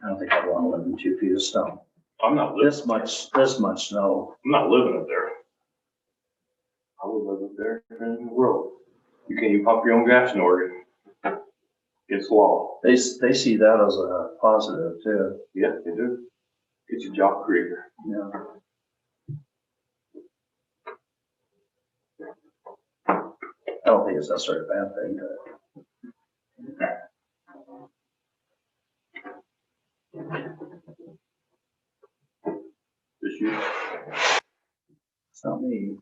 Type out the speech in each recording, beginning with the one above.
I don't think I'd want to live in 2 feet of snow. I'm not living. This much snow. I'm not living up there. I would live up there in the world. You can't even pump your own gas in Oregon. It's law. They see that as a positive too. Yeah, they do. It's a job creator. Yeah. I don't think it's necessarily a bad thing. This year. It's not me.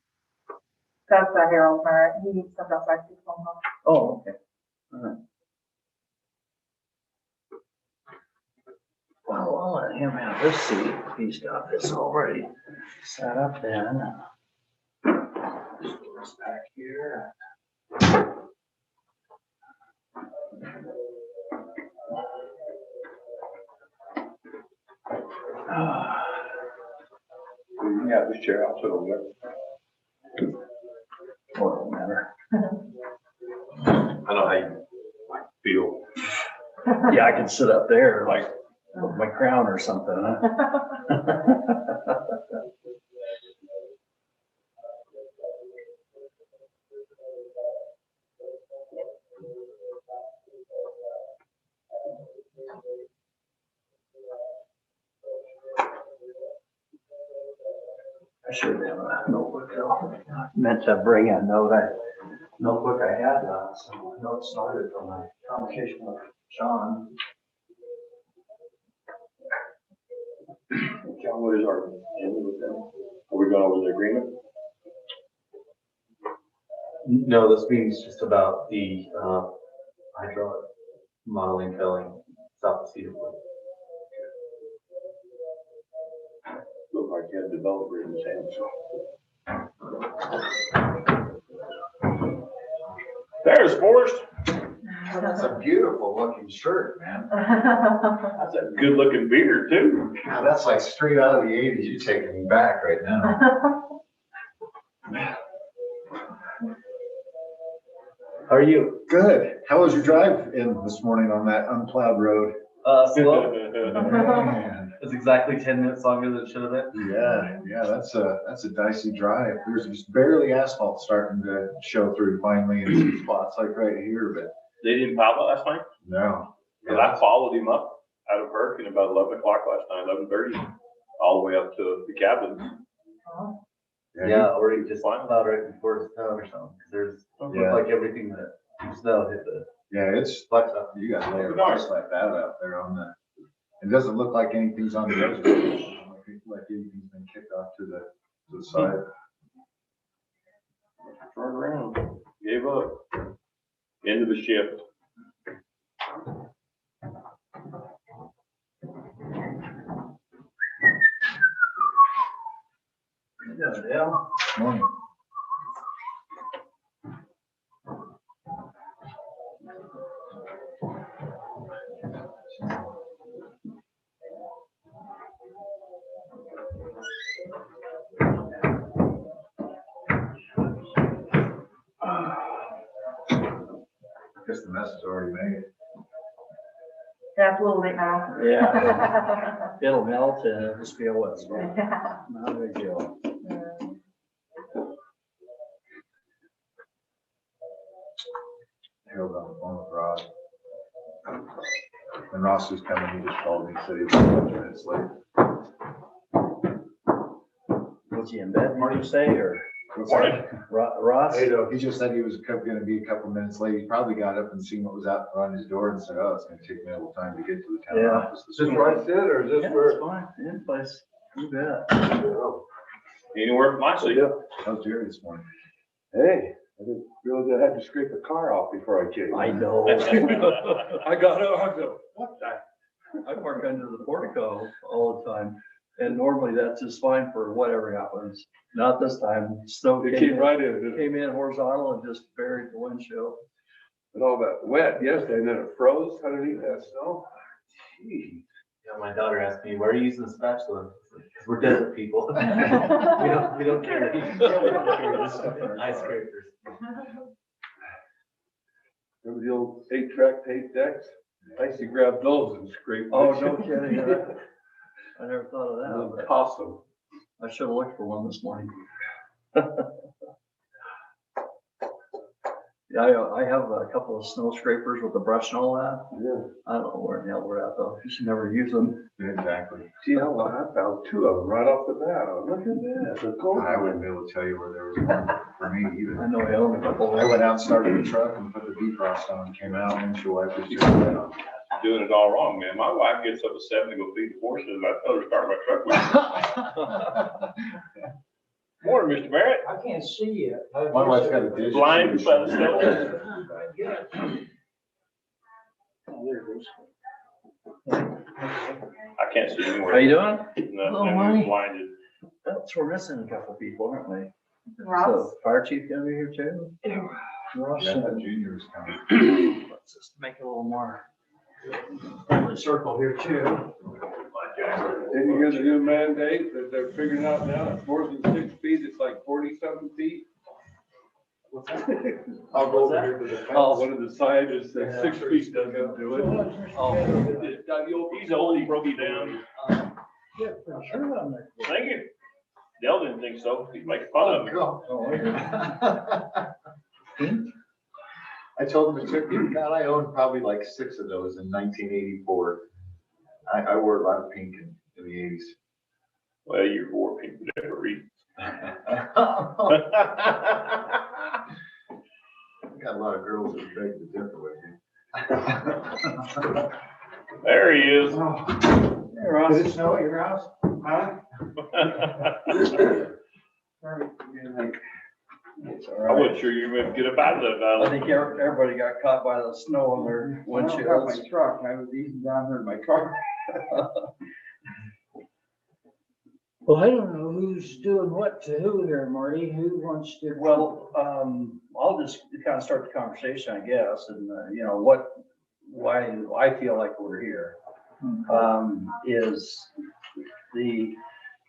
That's Harold, he stepped outside to phone call. Oh, okay. All right. Well, I'll let him have this seat. He's got this already set up then. Just put this back here. You can have this chair, I'll sit over there. Oh, it don't matter. I know how you feel. Yeah, I can sit up there Like, with my crown or something, huh? I should have a notebook though. I meant to bring a notebook I had, some notes started from my conversation with Sean. John, what is our end with them? Are we going over the agreement? No, this meeting's just about the hydraulic modeling filling south of Cedar Point. Look like you had a developer in his hands. There's Forrest. That's a beautiful looking shirt, man. That's a good looking beard too. God, that's like straight out of the 80s. You're taking me back right now. How are you? Good. How was your drive in this morning on that unplowed road? Slow. Man. It's exactly 10 minutes longer than it should have been. Yeah, that's a dicey drive. There's just barely asphalt starting to show through finally in some spots like right here, but They didn't plow that last night? no. Cause I followed him up out of Hurricane about 11 o'clock last night, 11:30, all the way up to the cabin. Yeah, or you just plowed right before the snow or something. Cause there's looked like everything that snow hit the Yeah, it's flex up. you got layer of ice like that out there on the. It doesn't look like anything's on the edge of it. Like anything's been kicked off to the side. Turned around, gave up. End of the shift. Yeah. Morning. I guess the mess is already made. Yeah, it's a little late now. Yeah. It'll melt and it'll just be a wet spot. Yeah. Not a big deal. Harold on the phone with Ross. When Ross was coming, he just called me, said he was 5 minutes late. Was he in bed, what do you say, or What's that? Ross? Hey, no, he just said he was gonna be a couple minutes late. He probably got up and seen what was out front his door and said, oh, it's gonna take me a little time to get to the town Yeah. office. Is this where I sit or is this Yeah, where? it's fine, in place, you bet. Anywhere from my seat. How's Jerry this morning? Hey, I didn't realize I had to scrape the car off before I came. I know. I got up, I go, what the? I park under the portico all the time, and normally that's just fine for whatever happens. Not this time, snow It came came in, right in, came in horizontal and just buried the windshield. and all that wet yesterday, and then it froze underneath that snow. Gee. Yeah, my daughter asked me, where are you using the spatula? Because we're desert people. we don't carry. Ice scrapers. Remember the old 8-track tape decks? I used to grab those and scrape. Oh, no kidding. I never thought of And that, then but toss them. I should have looked for one this morning. Yeah, I have a couple of snow scrapers with the brush and all that. Yeah. I don't know where in the hell we're at though. You should never use them. Exactly. See, I found two of them right off the bat. Look at this. A gold I one. wouldn't be able to tell you where there was one for me I either. know I own a couple. I went out, started the truck and put the defrost on, came out, windshield wipers just went on. Doing it all wrong, man. My wife gets up at 7 to go feed the horses, and I tell her to start my truck with. Morning, Mr. Barrett. I can't see you. My wife's got a dish. Blind by the snow. Oh, there it is. I can't see anywhere. How you doing? No, Hello, I'm Marty. blinded. That's, we're missing a couple people, aren't we? Ross, So, fire chief gonna be here too? Ross, Yeah, the junior's coming. Let's just make it a little more friendly circle here too. Didn't you hear the new mandate that they're figuring out now? It's more than 6 feet, it's like 40-something feet. I'll go over here to the fence. Oh. One of the scientists said 6 feet doesn't do it. Oh. He's old, he broke it down. Yeah, for sure on there. Thank you. Dell didn't think so. He's making fun of me. I told him it took me, God, I owned probably like 6 of those in 1984. I wore a lot of pink in the 80s. Well, you're more people never read. Got a lot of girls that beg to differ with me. There he is. Hey, Ross. Did it snow at your house? Huh? It's all I right. wasn't sure you were gonna get up out of that I valley. think everybody got caught by the snow on their I don't got windshields. my truck. I was easing down here in my car. Well, I don't know who's doing what to who there, Marty. Who wants to? Well, I'll just kind of start the conversation, I guess, and, why I feel like we're here. Is the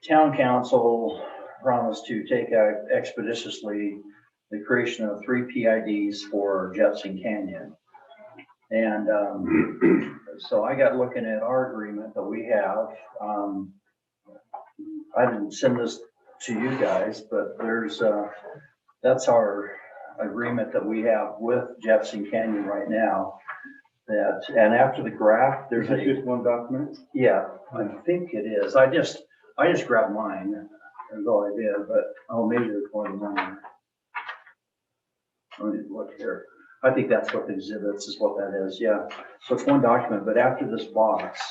town council promised to take out expeditiously the creation of 3 PIDs for Jefferson Canyon. And, so I got looking at our agreement that we have. I didn't send this to you guys, but there's, that's our agreement that we have with Jefferson Canyon right now. That, and after the graph, there's Just one document? yeah, I think it is. I just grabbed mine. That's all I did, but, oh, maybe there's one more. Let me look here. I think that's what the exhibits is what that is. Yeah. So it's one document, but after this box,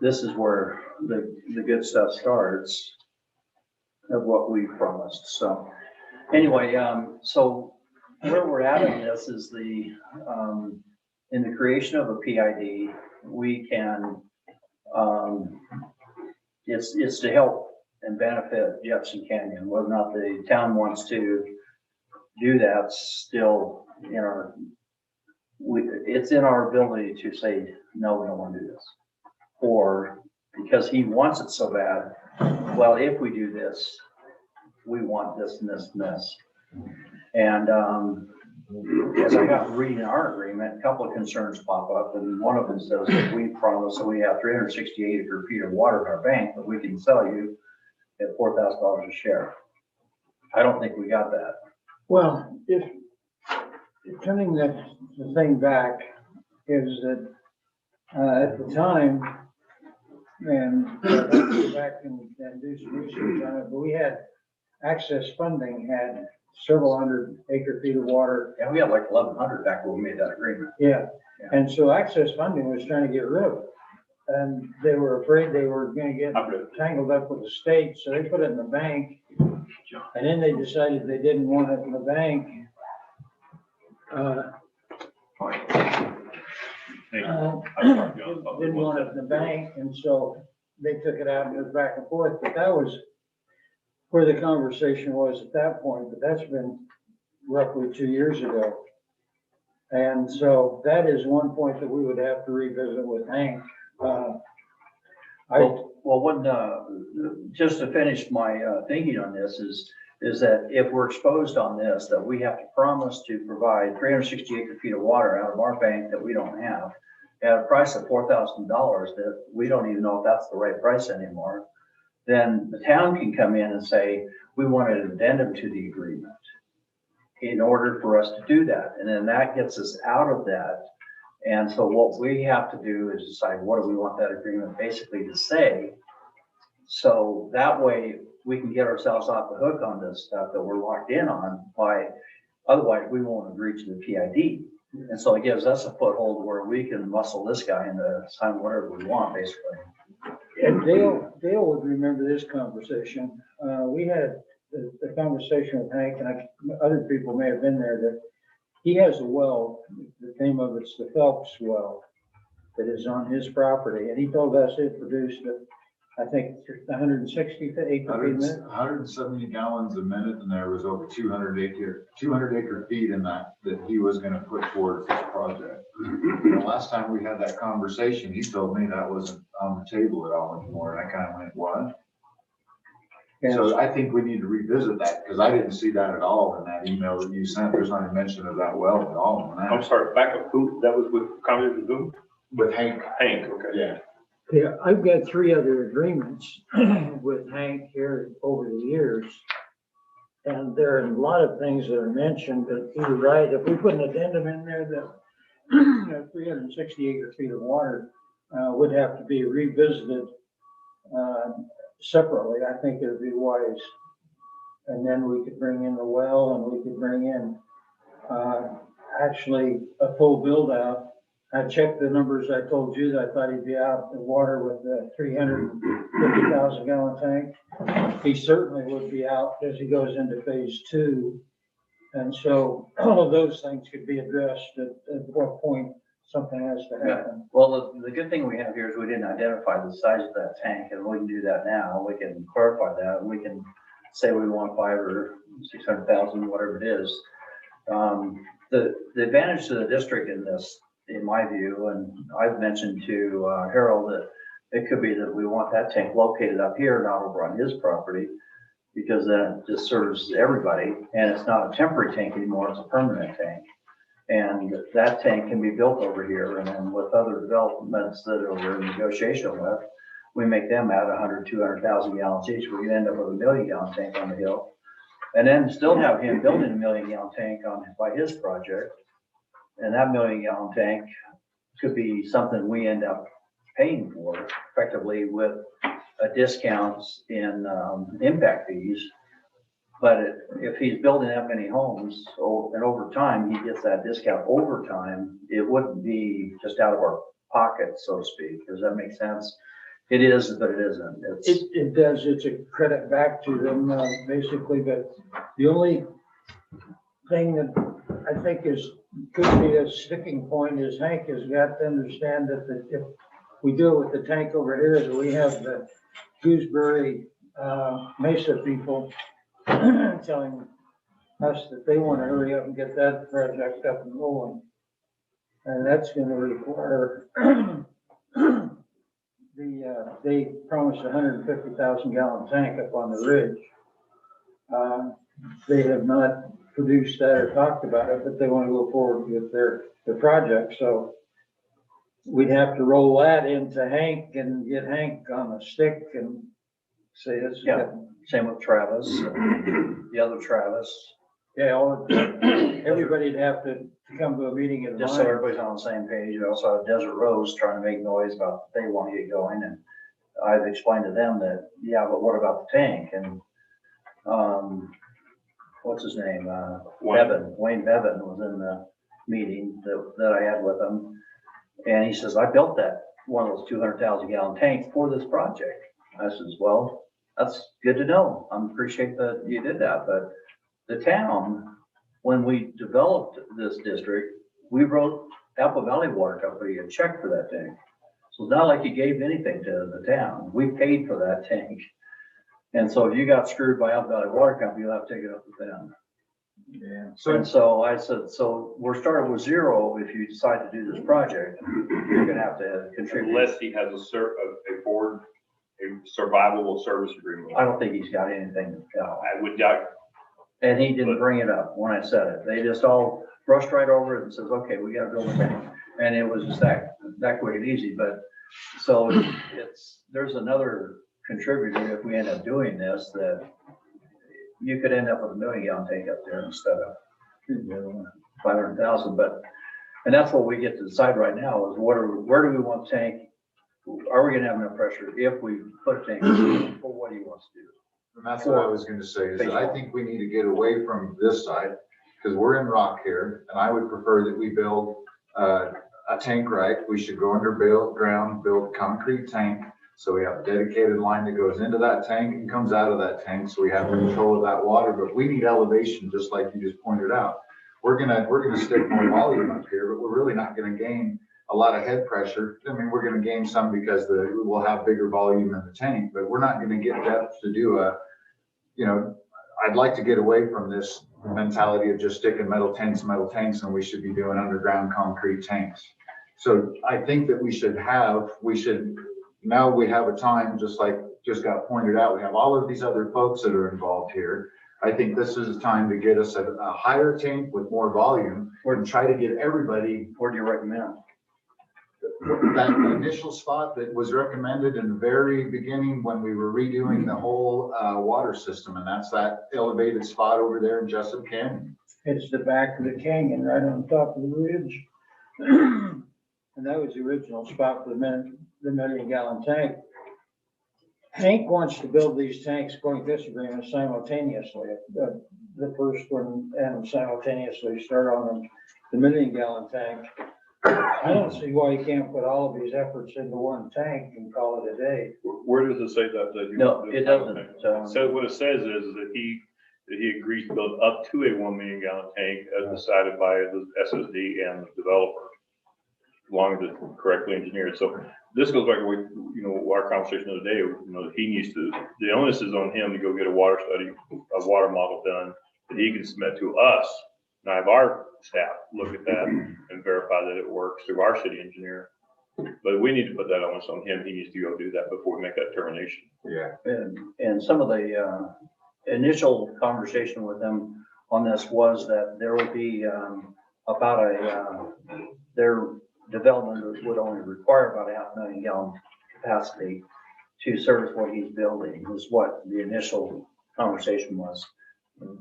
this is where the good stuff starts of what we promised. So anyway, so where we're at in this is in the creation of a PID, we can, it's to help and benefit Jefferson Canyon. Whether or not the town wants to do that, still in our, it's in our ability to say, no, we don't want to do this. Or because he wants it so bad, well, if we do this, we want this and this and this. And as I got reading our agreement, a couple of concerns pop up, and one of them says that we promise that we have 368 acre feet of water in our bank that we can sell you at $4,000 a share. I don't think we got that. Well, if turning the thing back is that at the time, and I'd have to go back and do some research on it, but we had access funding, had several hundred acre feet of water. Yeah, we had like 1,100 back when we made that agreement. Yeah, and so access funding was trying to get rid of it. And they were afraid they were gonna get tangled up with the state, so they put it in the bank. And then they decided they didn't want it in the bank. Didn't want it in the bank, and so they took it out and it was back and forth, but that was where the conversation was at that point, but that's been roughly 2 years ago. And so that is one point that we would have to revisit with Hank. Well, when, just to finish my thinking on this is that if we're exposed on this, that we have to promise to provide 360 acre feet of water out of our bank that we don't have. at a price of $4,000 that we don't even know if that's the right price anymore, then the town can come in and say, we want an addendum to the agreement in order for us to do that. And then that gets us out of that. And so what we have to do is decide, what do we want that agreement basically to say? So that way we can get ourselves off the hook on this stuff that we're locked in on by, otherwise we won't agree to the PID. And so it gives us a foothold where we can muscle this guy into sign whatever we want, basically. And Dale would remember this conversation. We had the conversation with Hank, and other people may have been there, that he has a well, the name of it's the Phelps well, that is on his property. And he told us it produced, I think, 160 to 80 feet a minute. 170 gallons a minute, and there was over 200 acre feet in that he was gonna put towards this project. The last time we had that conversation, he told me that wasn't on the table at all anymore, and I kind of went, what? So I think we need to revisit that, because I didn't see that at all in that email that you sent. There's not a mention of that well at all in I'm that. sorry, back up, who, that was with, conversation with who? With Hank. Hank, okay. Yeah. Yeah, I've got 3 other agreements with Hank here over the years. And there are a lot of things that are mentioned, but you're right, if we put an addendum in there that 360 acre feet of water would have to be revisited separately, I think it would be wise. And then we could bring in the well, and we could bring in actually a full build out. I checked the numbers I told you, that I thought he'd be out of water with the 350,000 gallon tank. He certainly would be out as he goes into phase 2. And so all of those things could be addressed at what point something has to happen. Well, the good thing we have here is we didn't identify the size of that tank, and we can do that now. We can clarify that, and we can say we want 500 or 600,000, whatever it is. The advantage to the district in this, in my view, and I've mentioned to Harold that it could be that we want that tank located up here, not over on his property, because then it just serves everybody, and it's not a temporary tank anymore, it's a permanent tank. And that tank can be built over here, and then with other developments that we're in negotiation with, we make them add 100, 200,000 gallons each. We can end up with a 1 million gallon tank on the hill, and then still have him building a 1 million gallon tank by his project. And that 1 million gallon tank could be something we end up paying for effectively with a discounts in impact fees. But if he's building that many homes, and over time, he gets that discount over time, it wouldn't be just out of our pocket, so to speak. Does that make sense? It is, but it isn't. It does, it's a credit back to them, basically, but the only thing that I think could be a sticking point is Hank has got to understand that if we do it with the tank over here, that we have the Gooseberry Mesa people telling us that they want to hurry up and get that project up and rolling. And that's going to require they promised 150,000 gallon tank up on the ridge. They have not produced that or talked about it, but they want to go forward with their project. So we'd have to roll that into Hank and get Hank on a stick and say this. Yeah, same with Travis, the other Travis. Yeah, everybody'd have to come to a meeting in Just so everybody's on the same page. You also have Desert Rose trying to make noise about they want to get going, and I've explained to them that, yeah, but what about the tank? And what's his name? Wayne Bevan was in the meeting that I had with him, and he says, I built that one of those 200,000 gallon tanks for this project. I says, well, that's good to know. I appreciate that you did that, but the town, when we developed this district, we wrote Apple Valley Water Company a check for that tank. So it's not like you gave anything to the town. We paid for that tank. And so if you got screwed by Apple Valley Water Company, you'll have to take it up with them. Yeah. So I said, so we're starting with 0. If you decide to do this project, you're gonna have to contribute. Unless he has a survivable service agreement. I don't think he's got anything. I would doubt. And he didn't bring it up when I said it. They just all brushed right over it and says, okay, we gotta build a tank. And it was just that that quick and easy, but, so there's another contributor if we end up doing this, that you could end up with a 1 million gallon tank up there instead of 500,000, but, and that's what we get to decide right now is where do we want the tank? Are we gonna have enough pressure if we put a tank, or what do you want to do? And that's what I was gonna say, is that I think we need to get away from this side, because we're in rock here, and I would prefer that we build a tank right. We should go underground, build a concrete tank, so we have a dedicated line that goes into that tank and comes out of that tank, so we have control of that water, but we need elevation, just like you just pointed out. We're gonna stick more volume up here, but we're really not gonna gain a lot of head pressure. I mean, we're gonna gain some because we'll have bigger volume in the tank, but we're not gonna get depth to do I'd like to get away from this mentality of just sticking metal tanks, and we should be doing underground concrete tanks. So I think that now we have a time, just like just got pointed out, we have all of these other folks that are involved here. I think this is time to get us a higher tank with more volume, and try to get everybody. Where do you recommend? That initial spot that was recommended in the very beginning when we were redoing the whole water system, and that's that elevated spot over there in Jessup Canyon. It's the back of the canyon right on top of the ridge. And that was the original spot for the 1 million gallon tank. Hank wants to build these tanks according to this agreement simultaneously. The first one and simultaneously start on the 1 million gallon tank. I don't see why you can't put all of these efforts into one tank and call it a day. Where does it say that? No, it doesn't. So what it says is that he agrees to build up to a 1 million gallon tank as decided by the SSD and the developer, as long as it's correctly engineered. So this goes back to our conversation the other day. He needs to. The onus is on him to go get a water study, a water model done that he can submit to us. And I have our staff look at that and verify that it works through our city engineer. But we need to put that onus on him. He needs to go do that before we make that determination. Yeah. And some of the initial conversation with them on this was that there would be about their development would only require about a 500,000 gallon capacity to service what he's building, was what the initial conversation was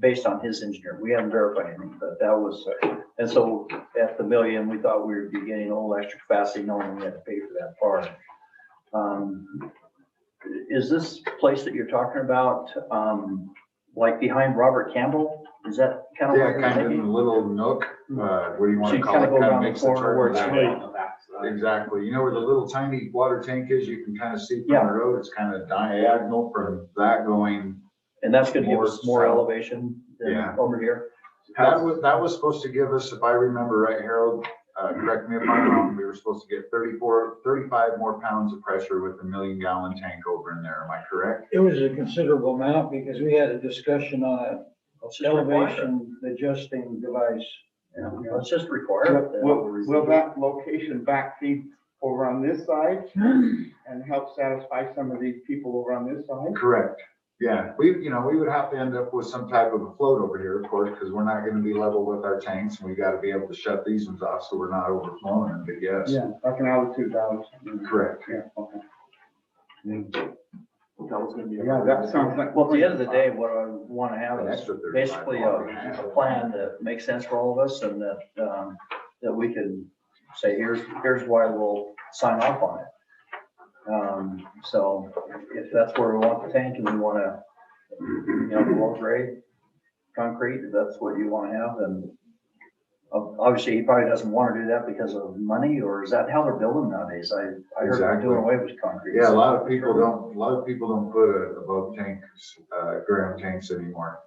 based on his engineer. We haven't verified anything, but that was, and so at the 1 million, we thought we would be getting a little extra capacity knowing we had to pay for that part. Is this place that you're talking about, like behind Robert Campbell? Is that kind of? Yeah, kind of in a little nook, what do you want to call it? Kind of Makes the corner where it's turn. split. Exactly. Where the little tiny water tank is, you can kind of see from Yeah. the road, it's kind of diagonal from that going. And that's gonna give us more South. elevation than Yeah. over here. That was supposed to give us, if I remember right, Harold, correct me if I'm wrong, we were supposed to get 35 more pounds of pressure with the 1 million gallon tank over in there. Am I correct? It was a considerable amount because we had a discussion on a Let's just require it. elevation adjusting device. Yeah, let's just require it. Will that location backfeed over on this side and help satisfy some of these people over on this side? Correct. Yeah, we would have to end up with some type of a float over here, of course, because we're not going to be level with our tanks, and we got to be able to shut these ones off so we're not overflowing them. But yes, Yeah, like an altitude valve. correct. Yeah, okay. That was gonna be. Yeah, that sounds like. Well, at the end of the day, what I want to have An is extra 35 basically a plan that makes sense for all of us and that, that we can say, here's why we'll sign off on it. So if that's where we want the tank and we want to, low grade concrete, if that's what you want to have, then obviously he probably doesn't want to do that because of money, or is that how they're building nowadays? I heard they're doing away with concrete. Yeah, a lot of people don't put above tanks, ground tanks anymore.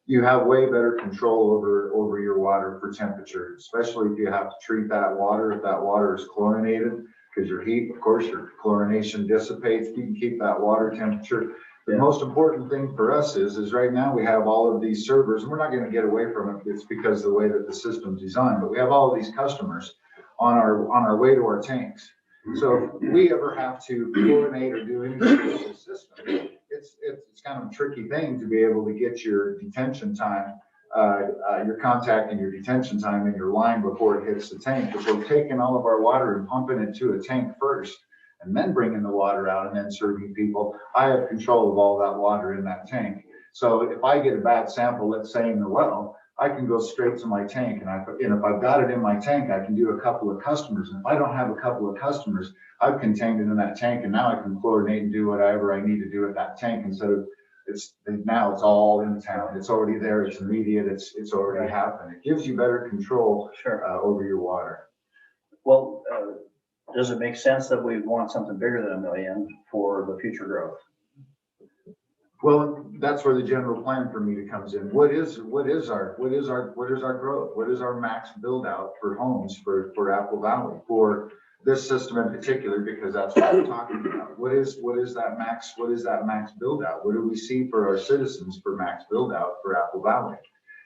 You have way better control over your water for temperature, especially if you have to treat that water, if that water is chlorinated, because your heat, of course, your chlorination dissipates. You can keep that water temperature. The most important thing for us is right now we have all of these servers, and we're not going to get away from it. It's because of the way that the system's designed, but we have all of these customers on our way to our tanks. So if we ever have to chlorinate or do anything with the system, it's kind of a tricky thing to be able to get your detention time your contact and your detention time in your line before it hits the tank. If we're taking all of our water and pumping it to a tank first, and then bringing the water out and then serving people, I have control of all that water in that tank. So if I get a bad sample, let's say in the well, I can go straight to my tank, and if I've got it in my tank, I can do a couple of customers. And if I don't have a couple of customers, I've contained it in that tank, and now I can chlorinate and do whatever I need to do at that tank instead of now it's all in town. It's already there. It's immediate. It's already happened. It gives you better control over your water. Well, does it make sense that we want something bigger than 1 million for the future growth? Well, that's where the general plan for me comes in. What is our growth? What is our max build out for homes for Apple Valley, for this system in particular, because that's what we're talking about. What is that max build out? What do we see for our citizens for max build out for Apple Valley?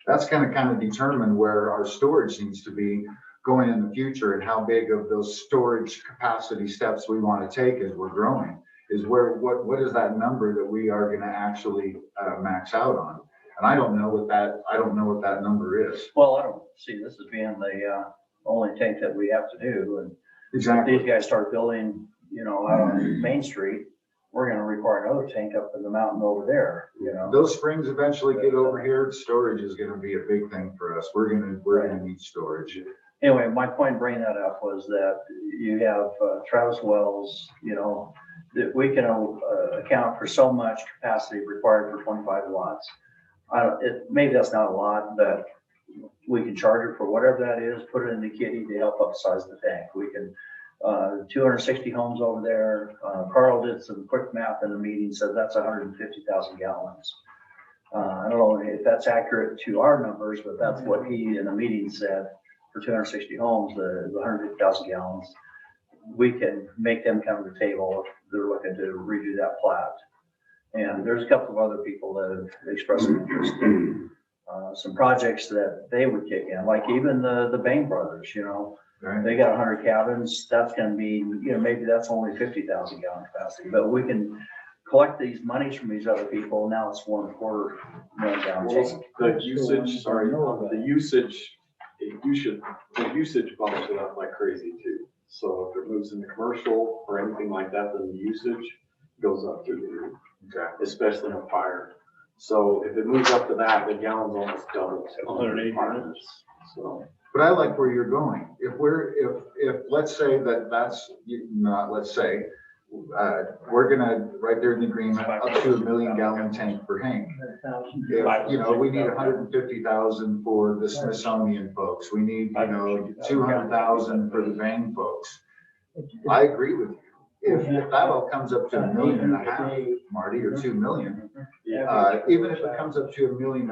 That's going to kind of determine where our storage needs to be going in the future, and how big of those storage capacity steps we want to take as we're growing. Is what is that number that we are going to actually max out on? And I don't know what that number is. Well, I don't see this as being the only tank that we have to do. And exactly. If these guys start building, out on Main Street, we're going to require another tank up in the mountain over there. Those springs eventually get over here. Storage is going to be a big thing for us. We're going to need storage. Anyway, my point in bringing that up was that you have Travis Wells, that we can account for so much capacity required for 25 watts. Maybe that's not a lot, but we can charge it for whatever that is, put it in the kitty to help upsize the tank. We can, 260 homes over there. Carl did some quick math in the meeting, said that's 150,000 gallons. I don't know if that's accurate to our numbers, but that's what he in the meeting said. For 260 homes, the 150,000 gallons, we can make them come to the table if they're looking to redo that plat. And there's a couple of other people that have expressed an interest in some projects that they would kick in, like even the Bain brothers, Right. They got 100 cabins. That's going to be, maybe that's only 50,000 gallon capacity, but we can collect these monies from these other people. Now it's 1.25 million gallon tank. The usage the usage bumps it up like crazy too. So if it moves into commercial or anything like that, then the usage goes up through the roof, Exactly. especially on fire. So if it moves up to that, the gallons almost double. 180 units. So. But I like where you're going. If let's say we're gonna, right there in the agreement, up to 1 million gallon tank for Hank. If, we need 150,000 for the Smithsonian folks. We need, 200,000 for the Bain folks. I agree with you. If that all comes up to 1.5 million, Marty, or 2 million, even if it comes up to 1.5 million,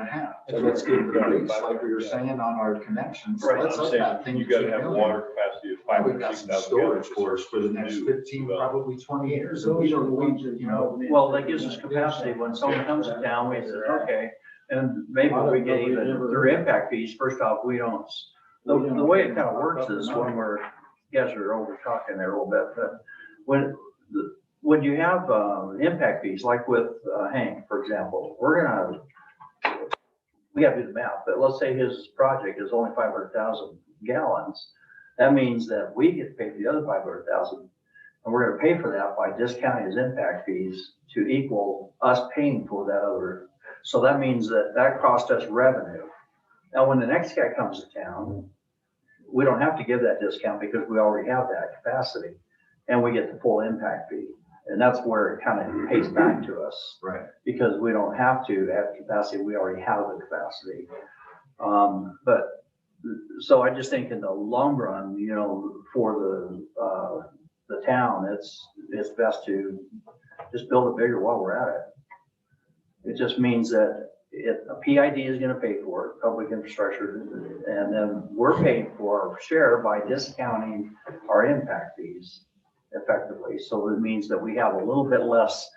so let's give the base, like we were saying on our connections. Right, Let's I'm up saying that thing you to gotta 2 have million. water capacity of We've got some 500,000 storage for us for the next 15, probably 20 years. And Well, that gives us capacity. When someone comes to town, we say, okay, and maybe we get even through impact fees. First off, we don't, the way it kind of works is when you guys are over talking there a little bit, but when you have impact fees, like with Hank, for example, we got to do the math, but let's say his project is only 500,000 gallons. That means that we get to pay for the other 500,000, and we're going to pay for that by discounting his impact fees to equal us paying for that other. So that means that cost us revenue. Now, when the next guy comes to town, we don't have to give that discount because we already have that capacity, and we get the full impact fee. And that's where it kind of pays back to us. Right. Because we don't have to have capacity, we already have the capacity. So I just think in the long run, for the town, it's best to just build it bigger while we're at it. It just means that a PID is going to pay for it, public infrastructure, and then we're paying for our share by discounting our impact fees effectively. So it means that we have a little bit less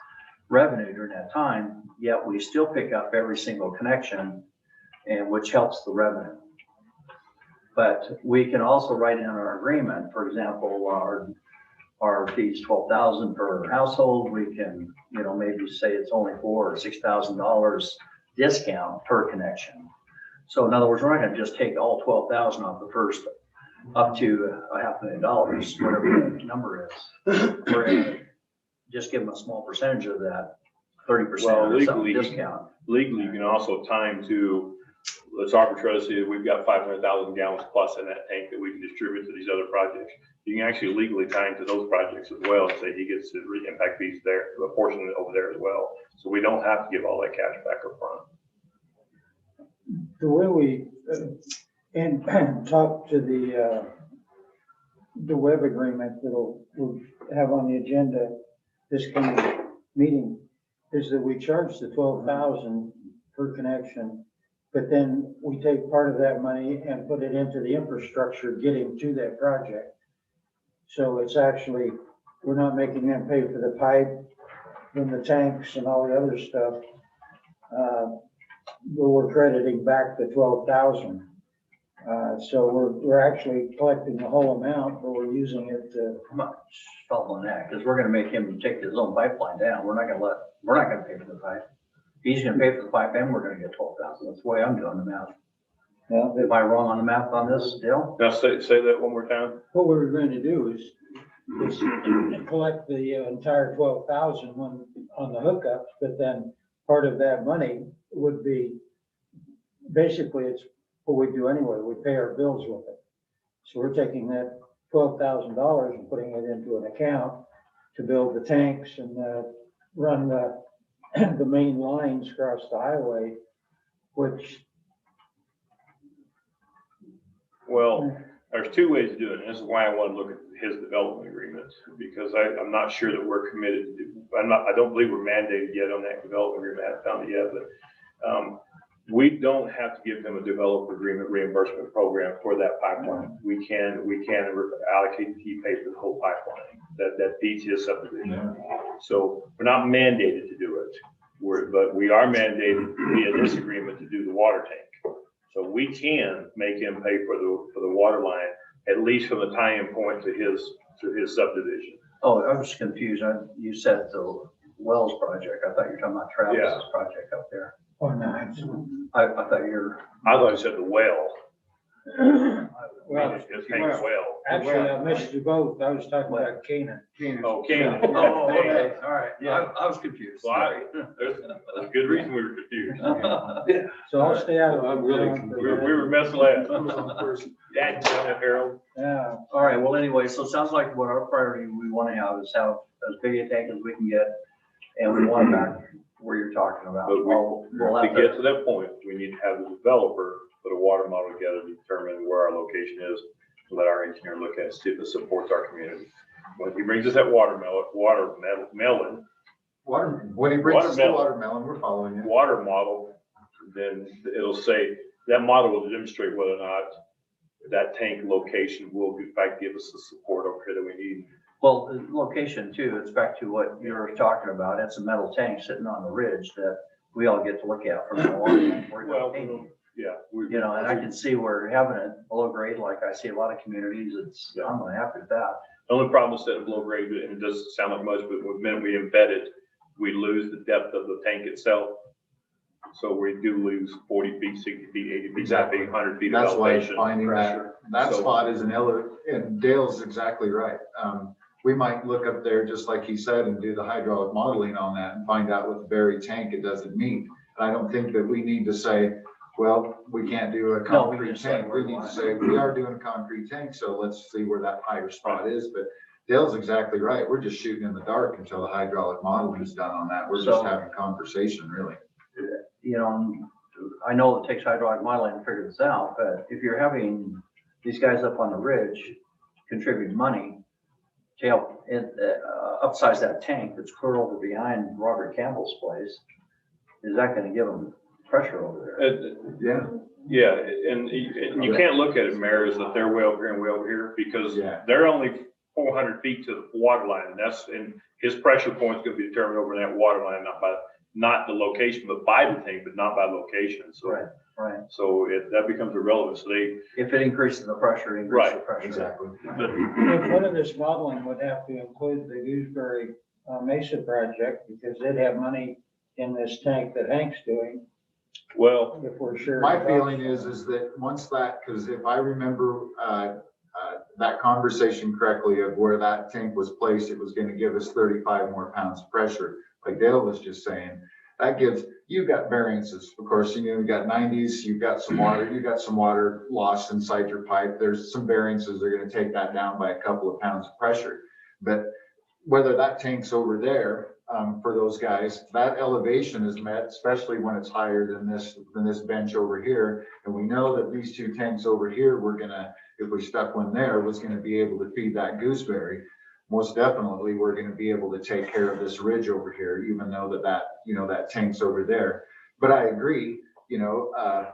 revenue during that time, yet we still pick up every single connection, and which helps the revenue. But we can also write in our agreement, for example, our fees $12,000 per household. We can, maybe say it's only $4,000 or $6,000 discount per connection. So in other words, we're not gonna just take all 12,000 off the first, up to $500,000, whatever the number is. We're gonna just give them a small percentage of that, 30% Well, or something legally, discount. legally, you can also time to, let's arbitrarily say we've got 500,000 gallons plus in that tank that we can distribute to these other projects. You can actually legally time to those projects as well and say he gets the impact fees there, a portion of it over there as well. So we don't have to give all that cash back up front. The way we, and talk to the web agreement we'll have on the agenda this coming meeting, is that we charge the 12,000 per connection, but then we take part of that money and put it into the infrastructure getting to that project. So it's actually, we're not making them pay for the pipe and the tanks and all the other stuff. But we're crediting back the 12,000. So we're actually collecting the whole amount, but we're using it to. I'm not following that, because we're gonna make him take his own pipeline down. We're not gonna pay for the pipe. He's gonna pay for the pipe and we're gonna get 12,000. That's the way I'm doing the math. Well, Am I wrong on the math on this, Dale? Now say that one more time. what we're going to do is collect the entire 12,000 on the hookups, but then part of that money would be, basically it's what we do anyway. We pay our bills with it. So we're taking that $12,000 and putting it into an account to build the tanks and run the main lines across the highway, which. Well, there's two ways to do it. And this is why I want to look at his development agreements, because I'm not sure that we're committed to, I don't believe we're mandated yet on that development agreement. I haven't found it yet, but we don't have to give them a developer agreement reimbursement program for that pipeline. We can allocate the pay for the whole pipeline that feeds his subdivision. So we're not mandated to do it. But we are mandated via this agreement to do the water tank. So we can make him pay for the water line, at least from the tie-in point to his subdivision. Oh, I was confused. You said the Wells project. I thought you were talking about Travis's project up there. Oh, no. I thought I thought you said the well. Well, Just tank well. actually, I missed you both. I was talking about Canaan. Oh, Canaan. Oh, okay, all right. Yeah, I was confused. Well, there's a good reason we were confused. So I'll stay out of it. I'm really We were messing last. Dad, Harold. Yeah. All right, well, anyway, so it sounds like what our priority we want to have is have as big a tank as we can get, and we want it back where you're talking about. But We'll to have get to that point, we need to have the developer put a water model together to determine where our location is, let our engineer look at it, see if it supports our community. When he brings us that watermelon, When he brings us the Watermelon. watermelon, we're following it. water model, then it'll say, that model will demonstrate whether or not that tank location will in fact give us the support over here that we need. Well, the location too, it's back to what you were talking about. It's a metal tank sitting on the ridge that we all get to look at from the water. Well, yeah. You know, and I can see where having it below grade, like I see a lot of communities, I'm not happy with that. The only problem is setting below grade, and it doesn't sound like much, but the minute we embed it, we lose the depth of the tank itself. So we do lose 40 feet, 60 feet, 80 feet, Exactly. 100 feet of That's why elevation. finding pressure. that So- spot is and Dale's exactly right. We might look up there, just like he said, and do the hydraulic modeling on that and find out what the buried tank it doesn't meet. And I don't think that we need to say, well, we can't do a concrete just say tank. we're We need to going. say, we are doing a concrete tank, so let's see where that higher spot is. But Dale's exactly right. We're just shooting in the dark until the hydraulic modeling is done on that. We're just So- having conversation, really. You know, I know it takes hydraulic modeling to figure this out, but if you're having these guys up on the ridge contribute money to help upsize that tank that's clear over behind Robert Campbell's place, is that gonna give them pressure over there? Yeah. Yeah, and you can't look at it, Mayor, as that they're way over here and way over here, because Yeah. they're only 400 feet to the water line, and his pressure point's gonna be determined over that water line, not the location, but by the tank, but not by location. So, Right. so that becomes irrelevant. So If it increases the pressure, it increases the pressure. Exactly. If part of this modeling would have to include the Gooseberry Mesa project, because they'd have money in this tank that Hank's doing. Well, if we're sharing. My costs. feeling is that once that, because if I remember, that conversation correctly of where that tank was placed, it was gonna give us 35 more pounds of pressure. Like Dale was just saying, that gives, you've got variances. Of course, you know, you've got 90s, you've got some water lost inside your pipe. There's some variances that are gonna take that down by a couple of pounds of pressure. But whether that tank's over there, for those guys, that elevation is met, especially when it's higher than this bench over here. And we know that these two tanks over here, we're gonna, if we stuck one there, was gonna be able to feed that gooseberry. Most definitely, we're gonna be able to take care of this ridge over here, even though that tank's over there. But I agree, the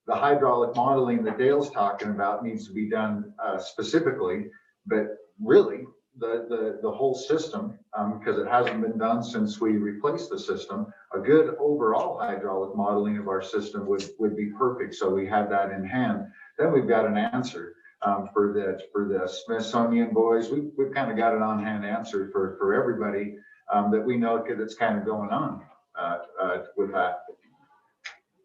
hydraulic modeling that Dale's talking about needs to be done specifically, but really, the whole system, because it hasn't been done since we replaced the system, a good overall hydraulic modeling of our system would be perfect. So we have that in hand. Then we've got an answer for the Smithsonian boys. We've kind of got an on-hand answer for everybody that we know that's kind of going on with that.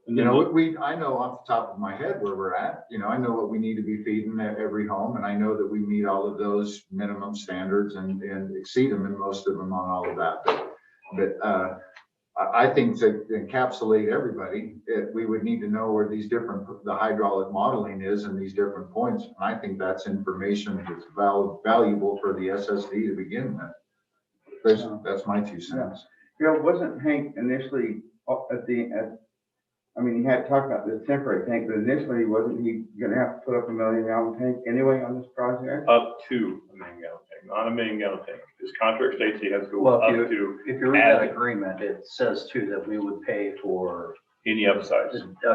I know off the top of my head where we're at. I know what we need to be feeding at every home, and I know that we meet all of those minimum standards and exceed them in most of them on all of that. But I think to encapsulate everybody, we would need to know where the hydraulic modeling is in these different points. And I think that's information that's valuable for the SSD to begin with. That's my 2 cents. Wasn't Hank initially he had talked about the temporary tank, but initially wasn't he gonna have to put up a 1 million gallon tank anyway on this project? up to a 1 million gallon tank, not a 1 million gallon tank. His contract states he has to go Well, up to if you read that agreement, it says too that we would pay for any upsize.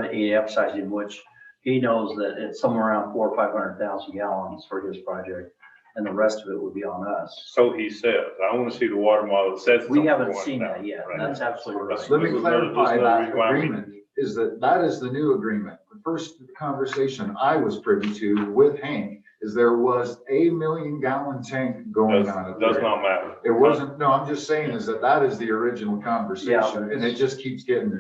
any upsizing, which he knows that it's somewhere around 400,000 or 500,000 gallons for his project, and the rest of it would be on us. So he says, I want to see the water model that says. it's We only haven't 400,000, seen that yet. right? That's absolutely right. Let me This is another- clarify this is another that reason why we- agreement is that is the new agreement. The first conversation I was privy to with Hank is there was a 1 million gallon tank going on. Does not matter. It wasn't, no, I'm just saying is that is the original conversation, and it just keeps getting.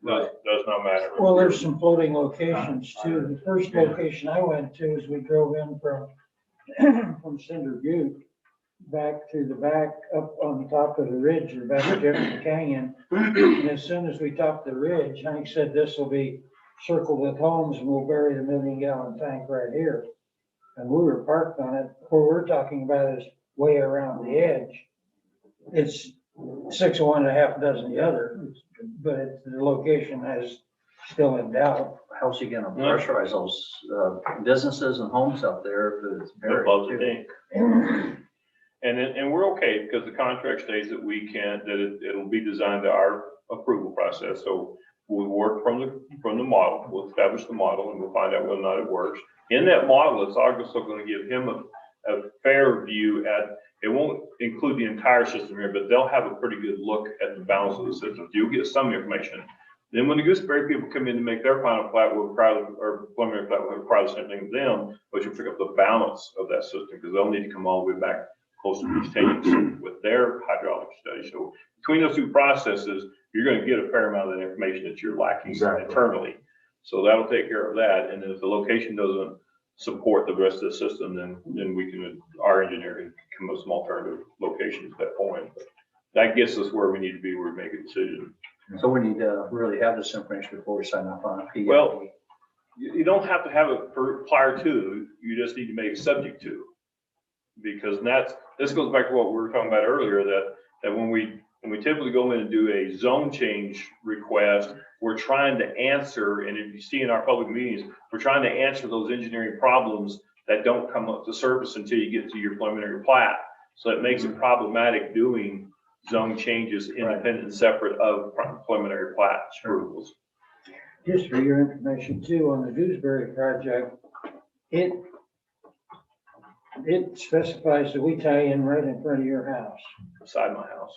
Does not matter. Well, there's some floating locations too. The first location I went to is we drove in from Cinder Butte back to the back up on top of the ridge or back to Jefferson Canyon. And as soon as we topped the ridge, Hank said this will be circled with homes and we'll bury the 1 million gallon tank right here. And we were parked on it. Where we're talking about is way around the edge. It's 6 of one and a half dozen the other, but the location is still in doubt. How's he gonna pressurize those businesses and homes out there if it's buried Above the too? tank. And we're okay because the contract states that it'll be designed to our approval process. So we'll work from the model, we'll establish the model and we'll find out whether or not it works. In that model, it's also going to give him a fair view it won't include the entire system here, but they'll have a pretty good look at the balance of the system. You'll get some information. Then when the gooseberry people come in to make their final plat, or preliminary plat, we'll require the same thing with them, but you'll pick up the balance of that system because they'll need to come all the way back close to these tanks with their hydraulic study. So between those two processes, you're going to get a fair amount of the information that you're lacking internally. So that'll take care of that. And then if the location doesn't support the rest of the system, then our engineer can come up with some alternative locations at that point. But that gets us where we need to be, where we make a decision. So we need to really have this information before we sign off on it. Well, you don't have to have it prior to, you just need to make it subject to. Because this goes back to what we were talking about earlier, that when we typically go in and do a zone change request, we're trying to answer, and if you see in our public meetings, we're trying to answer those engineering problems that don't come up to surface until you get to your preliminary plat. So it makes it problematic doing zone changes independent and separate of preliminary plat approvals. Just for your information too, on the Gooseberry project, it specifies that we tie in right in front of your house. Beside my house.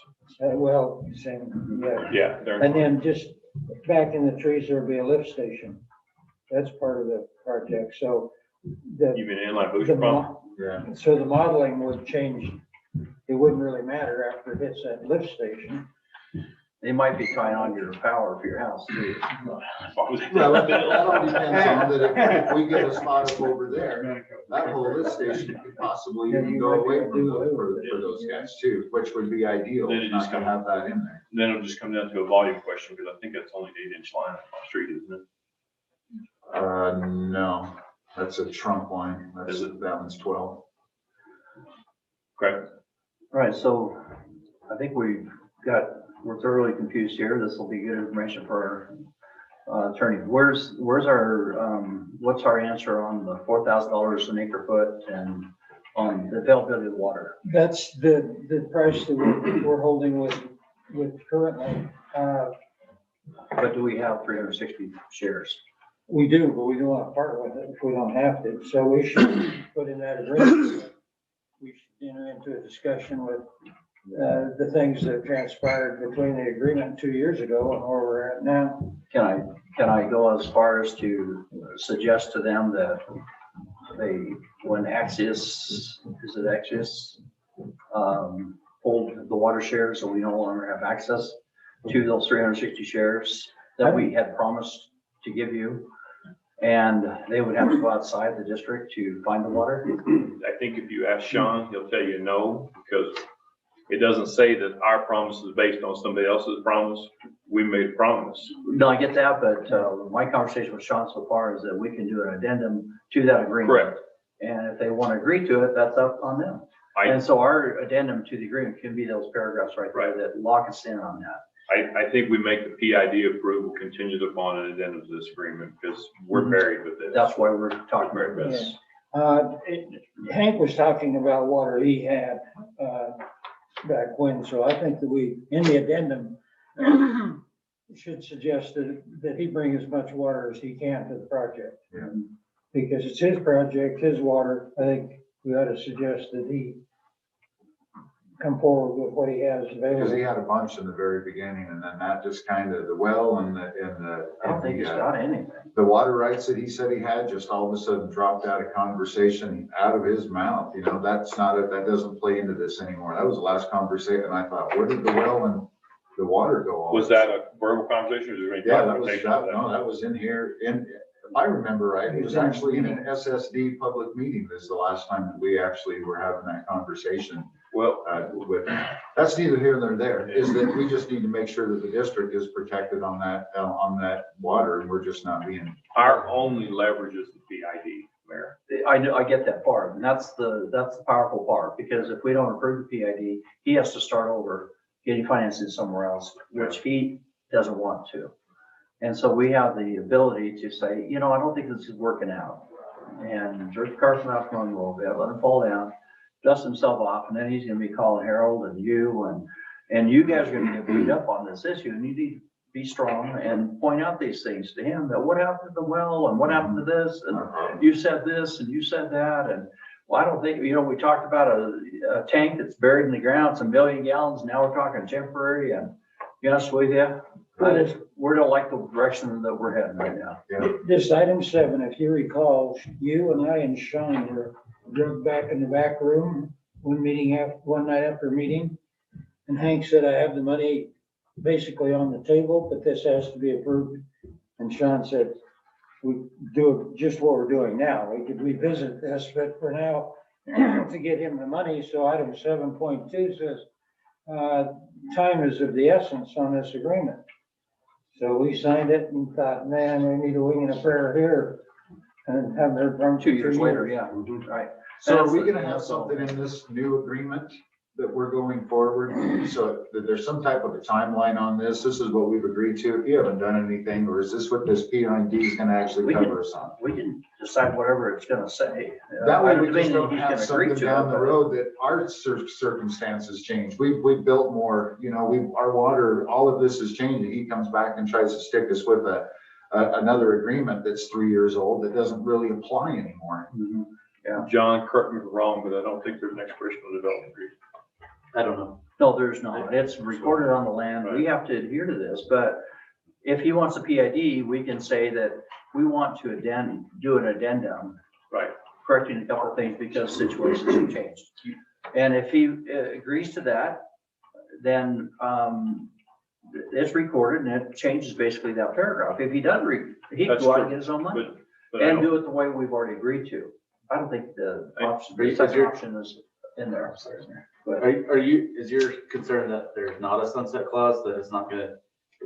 Same, yeah. Yeah. And then just back in the trees, there'll be a lift station. That's part of the project, so You mean inline booster pump? Yeah. so the modeling would change. It wouldn't really matter after it hits that lift station. They might be trying on your power for your house too. Well, that all depends on that if we get a spot up over there, that whole lift station could possibly even go away for those guys too, which would be ideal, Then it not just to comes- have that in there. Then it'll just come down to a volume question, because I think that's only an 8-inch line on the street, isn't it? No, that's a trunk line. Is That one's 12. Correct. Right, so I think we're thoroughly confused here. This will be good information for our attorney. Where's our, what's our answer on the $4,000 an acre foot and on the availability of water? That's the price that we're holding with currently. But do we have 360 shares? We do, but we don't want to part with it if we don't have to. So we should put in that agreement. We should enter into a discussion with the things that transpired between the agreement 2 years ago and where we're at now. Can I go as far as to suggest to them that when Axios, is it Axios, pulled the water shares, so we no longer have access to those 360 shares that we had promised to give you? And they would have to go outside the district to find the water? I think if you ask Sean, he'll tell you no, because it doesn't say that our promise is based on somebody else's promise. We made a promise. No, I get that, but my conversation with Sean so far is that we can do an addendum to that agreement. Correct. And if they want to agree to it, that's up on them. And so our addendum to the agreement can be those paragraphs right there that lock us in on that. I think we make the PID approval contingent upon an addendum to this agreement, because we're married with this. That's why we're talking about this. Hank was talking about water he had back when, so I think that we, in the addendum, should suggest that he bring as much water as he can to the project. Yeah. Because it's his project, his water. I think we ought to suggest that he come forward with what he has Because available. he had a bunch in the very beginning, and then that just kind of, the well and the. I don't think he's got anything. The water rights that he said he had just all of a sudden dropped out of conversation out of his mouth. You know, that doesn't play into this anymore. That was the last conversation. And I thought, where did the well and the water go all? Was that a verbal conversation, or was there any Yeah, documentation? that was in here. If I remember right, it was actually in an SSD public meeting. This is the last time that we actually were having that conversation. Well, That's neither here nor there, is that we just need to make sure that the district is protected on that water, and we're just not being. our only leverage is the PID, Mayor. I get that part, and that's the powerful part, because if we don't approve the PID, he has to start over getting financing somewhere else, which he doesn't want to. And so we have the ability to say, I don't think this is working out. And George Carson off going a little bit, let him fall down, dust himself off, and then he's gonna be calling Harold and you, and you guys are gonna get beat up on this issue, and you need to be strong and point out these things to him, that what happened to the well, and what happened to this, and you said this, and you said that, and well, I don't think, we talked about a tank that's buried in the ground, it's 1 million gallons, now we're talking temporary, and be honest with you, we don't like the direction that we're heading right now. Yeah. This item 7, if you recall, you and I and Sean were drugged back in the back room one night after a meeting. And Hank said, I have the money basically on the table, but this has to be approved. And Sean said, we do just what we're doing now. We could revisit this, but for now, to get him the money. So item 7.2 says, time is of the essence on this agreement. So we signed it and thought, man, we need a wing and a prayer here. And haven't heard from 2 years later, yeah, right. So are we gonna have something in this new agreement that we're going forward? So that there's some type of a timeline on this? This is what we've agreed to. If you haven't done anything, or is this what this PID is gonna actually cover us on? We can decide whatever it's gonna say. That way we I just mean, don't he's have gonna something agree to down it, the but- road that our circumstances change. We've built more, our water, all of this is changing. He comes back and tries to stick us with another agreement that's 3 years old that doesn't really apply anymore. Mhm. John, correct me if I'm wrong, but I don't think there's an expiration of development agreement. I don't know. No, there's not. It's recorded on the land. We have to adhere to this, but if he wants a PID, we can say that we want to do an addendum. Right. Correcting a couple of things because situations have changed. And if he agrees to that, then it's recorded and it changes basically that paragraph. If he doesn't, he can That's go out true. and get his own money But I and don't, do it the way we've already agreed to. I don't think the option, Are you- the second option is in there. But Is your concern that there's not a sunset clause, that it's not gonna,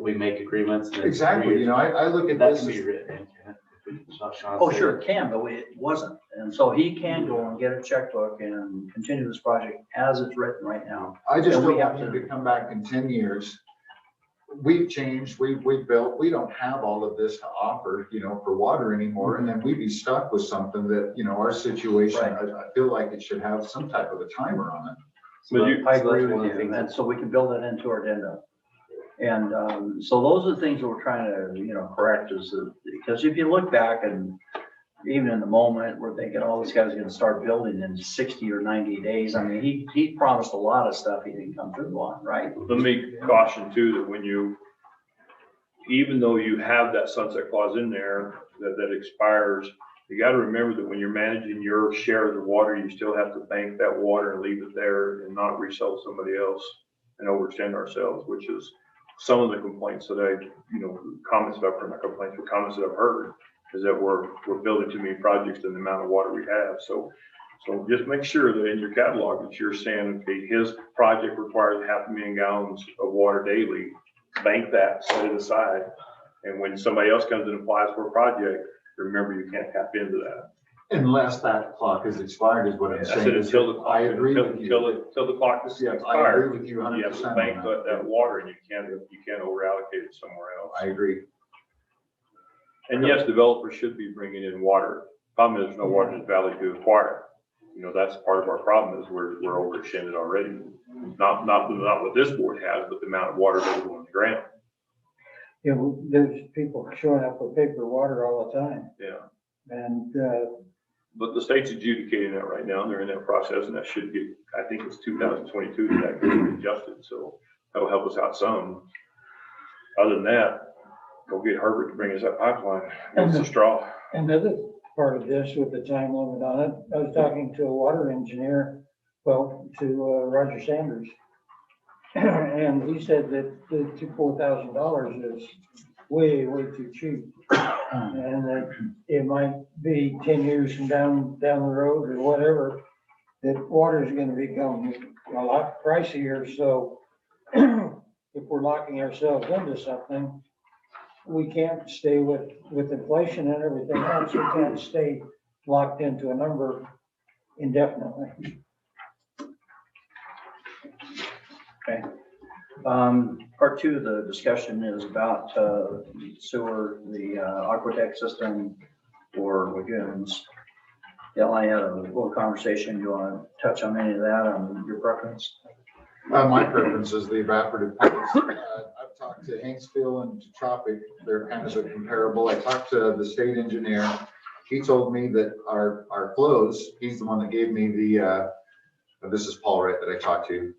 we make agreements? and it's 3 Exactly, years you know, I look at That this can as be written into it. If we- Sean oh, said sure, it can, but it wasn't. And so he can go and get a checkbook and continue this project as it's written right now. I just And we don't have want him to- to come back in 10 years. We've changed, we've built, we don't have all of this to offer, you know, for water anymore. And then we'd be stuck with something that, you know, our situation, Right. I feel like it should have some type of a timer on it. So But that- you- I so that's agree one with of the you, things and that- so we can build that into our addenda. And so those are the things that we're trying to, you know, correct is that, because if you look back and even in the moment, we're thinking, oh, this guy's gonna start building in 60 or 90 days. I mean, he promised a lot of stuff he didn't come through on, right? let me caution too, that when you, even though you have that sunset clause in there that expires, you gotta remember that when you're managing your share of the water, you still have to bank that water and leave it there and not resell to somebody else and overextend ourselves, which is some of the complaints that I, you know, comments that I've heard, not complaints, but comments that I've heard, is that we're building too many projects and the amount of water we have. So just make sure that in your catalog that you're saying, okay, his project requires 500,000 gallons of water daily. Bank that, set it aside. And when somebody else comes and applies for a project, remember you can't tap into that. Unless that clock is expired is what I'm I said saying. until the clock, I agree with until you. the clock is Yeah, I expired. agree with you You have 100% to on bank that. that water and you can't over allocate it somewhere else. I agree. And yes, developers should be bringing in water. Problem is, there's no water in this valley to acquire. You know, that's part of our problem is we're overextended already. Not what this board has, but the amount of water available in the ground. You know, there's people showing up with paper water all the time. Yeah. And, But the state's adjudicating that right now, and they're in that process, and that should get, I think it's 2022 that gets readjusted, so that'll help us out some. Other than that, go get Herbert to bring us that pipeline, it's a straw. another part of this with the time limit on it, I was talking to a water engineer, well, to Roger Sanders. And he said that the $4,000 is way too cheap. And that it might be 10 years from down the road or whatever, that water is gonna become a lot pricier, so if we're locking ourselves into something, we can't stay with inflation and everything else, we can't stay locked into a number indefinitely. Okay. Part two of the discussion is about sewer, the Aquatech system for lagoons. Yeah, I had a little conversation. You want to touch on any of that, on your preference? My preference is the evaporative pipes. I've talked to Hanksville and to Tropic. They're kind of a comparable. I talked to the state engineer. He told me that our flows, he's the one that gave me the, this is Paul Wright that I talked to,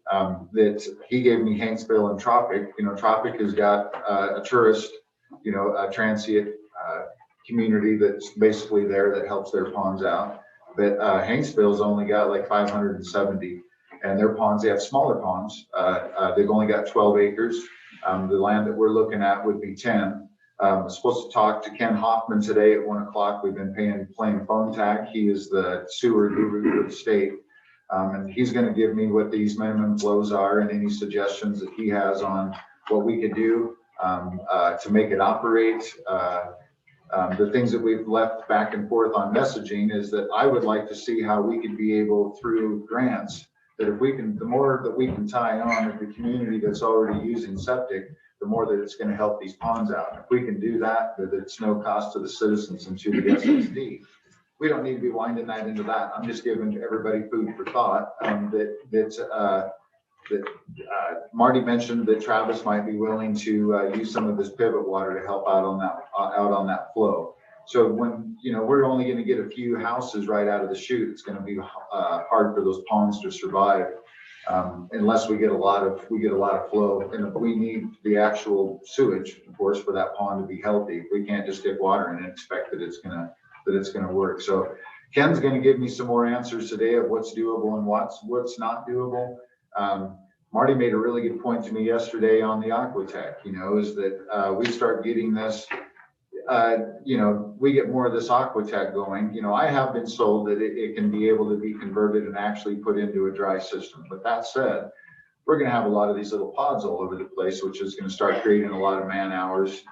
that he gave me Hanksville and Tropic. You know, Tropic has got a tourist, you know, a transient community that's basically there that helps their ponds out. But Hanksville's only got like 570. And their ponds, they have smaller ponds. They've only got 12 acres. The land that we're looking at would be 10. I'm supposed to talk to Ken Hoffman today at 1 o'clock. We've been playing phone tag. He is the sewer guru for the state. And he's going to give me what these minimum flows are and any suggestions that he has on what we could do to make it operate. The things that we've left back and forth on messaging is that I would like to see how we could be able through grants that if we can, the more that we can tie on with the community that's already using septic, the more that it's going to help these ponds out. If we can do that, that it's no cost to the citizens and to the SSD. We don't need to be winding that into that. I'm just giving everybody food for thought. Marty mentioned that Travis might be willing to use some of this pivot water to help out on that flow. So when, you know, we're only going to get a few houses right out of the chute, it's going to be hard for those ponds to survive unless we get a lot of flow. And we need the actual sewage, of course, for that pond to be healthy. We can't just get water in and expect that it's going to work. So Ken's going to give me some more answers today of what's doable and what's not doable. Marty made a really good point to me yesterday on the Aquatech, is that we start getting this, we get more of this Aquatech going. I have been sold that it can be able to be converted and actually put into a dry system. But that said, we're going to have a lot of these little pods all over the place, which is going to start creating a lot of man hours.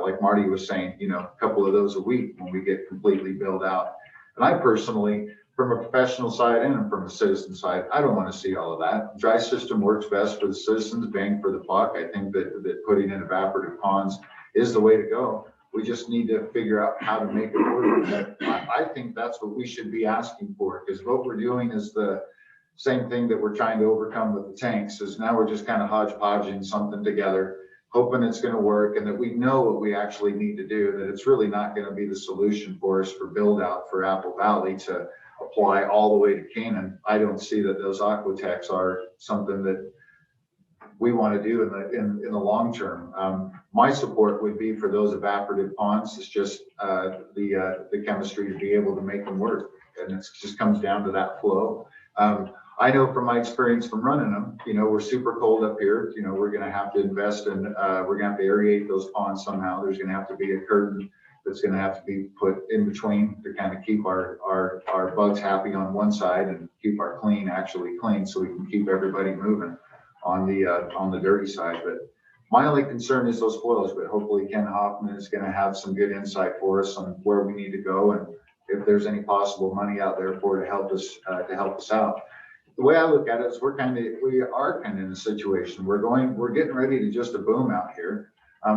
Like Marty was saying, a couple of those a week when we get completely built out. And I personally, from a professional side and from a citizen side, I don't want to see all of that. Dry system works best for the citizens, bang for the buck. I think that putting in evaporative ponds is the way to go. We just need to figure out how to make it work. I think that's what we should be asking for, because what we're doing is the same thing that we're trying to overcome with the tanks. Is now we're just kind of hodgepodging something together, hoping it's going to work, and that we know what we actually need to do, that it's really not going to be the solution for us for build out for Apple Valley to apply all the way to Canaan. I don't see that those Aquatechs are something that we want to do in the long term. My support would be for those evaporative ponds. It's just the chemistry to be able to make them work, and it just comes down to that flow. I know from my experience from running them, we're super cold up here. We're going to have to invest in, we're going to have to aerate those ponds somehow. There's going to have to be a curtain that's going to have to be put in between to kind of keep our bugs happy on one side and keep our clean actually clean, so we can keep everybody moving on the dirty side. But my only concern is those flows, but hopefully Ken Hoffman is going to have some good insight for us on where we need to go, and if there's any possible money out there to help us out. The way I look at it is we are kind of in a situation. We're getting ready to just a boom out here.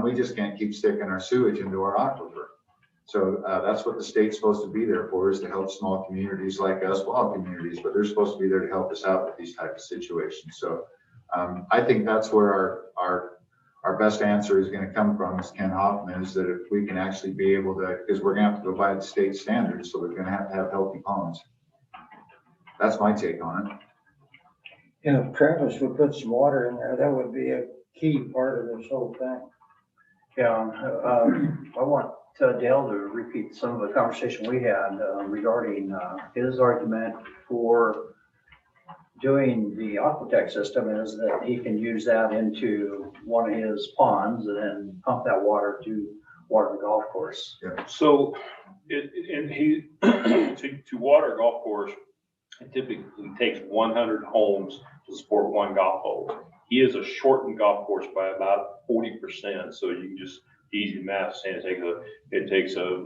We just can't keep sticking our sewage into our aquifer. So that's what the state's supposed to be there for, is to help small communities like us, well, all communities, but they're supposed to be there to help us out with these type of situations. So I think that's where our best answer is going to come from, is Ken Hoffman, is that if we can actually be able to, because we're going to have to go by the state standards, so we're going to have healthy ponds. That's my take on it. If Travis would put some water in there, that would be a key part of this whole thing. Yeah, I want Dale to repeat some of the conversation we had regarding his argument for doing the Aquatech system is that he can use that into one of his ponds and then pump that water to water the golf course. Yeah. So to water a golf course, it typically takes 100 homes to support one golf hole. He has a shortened golf course by about 40%. So you can just easy math saying it takes a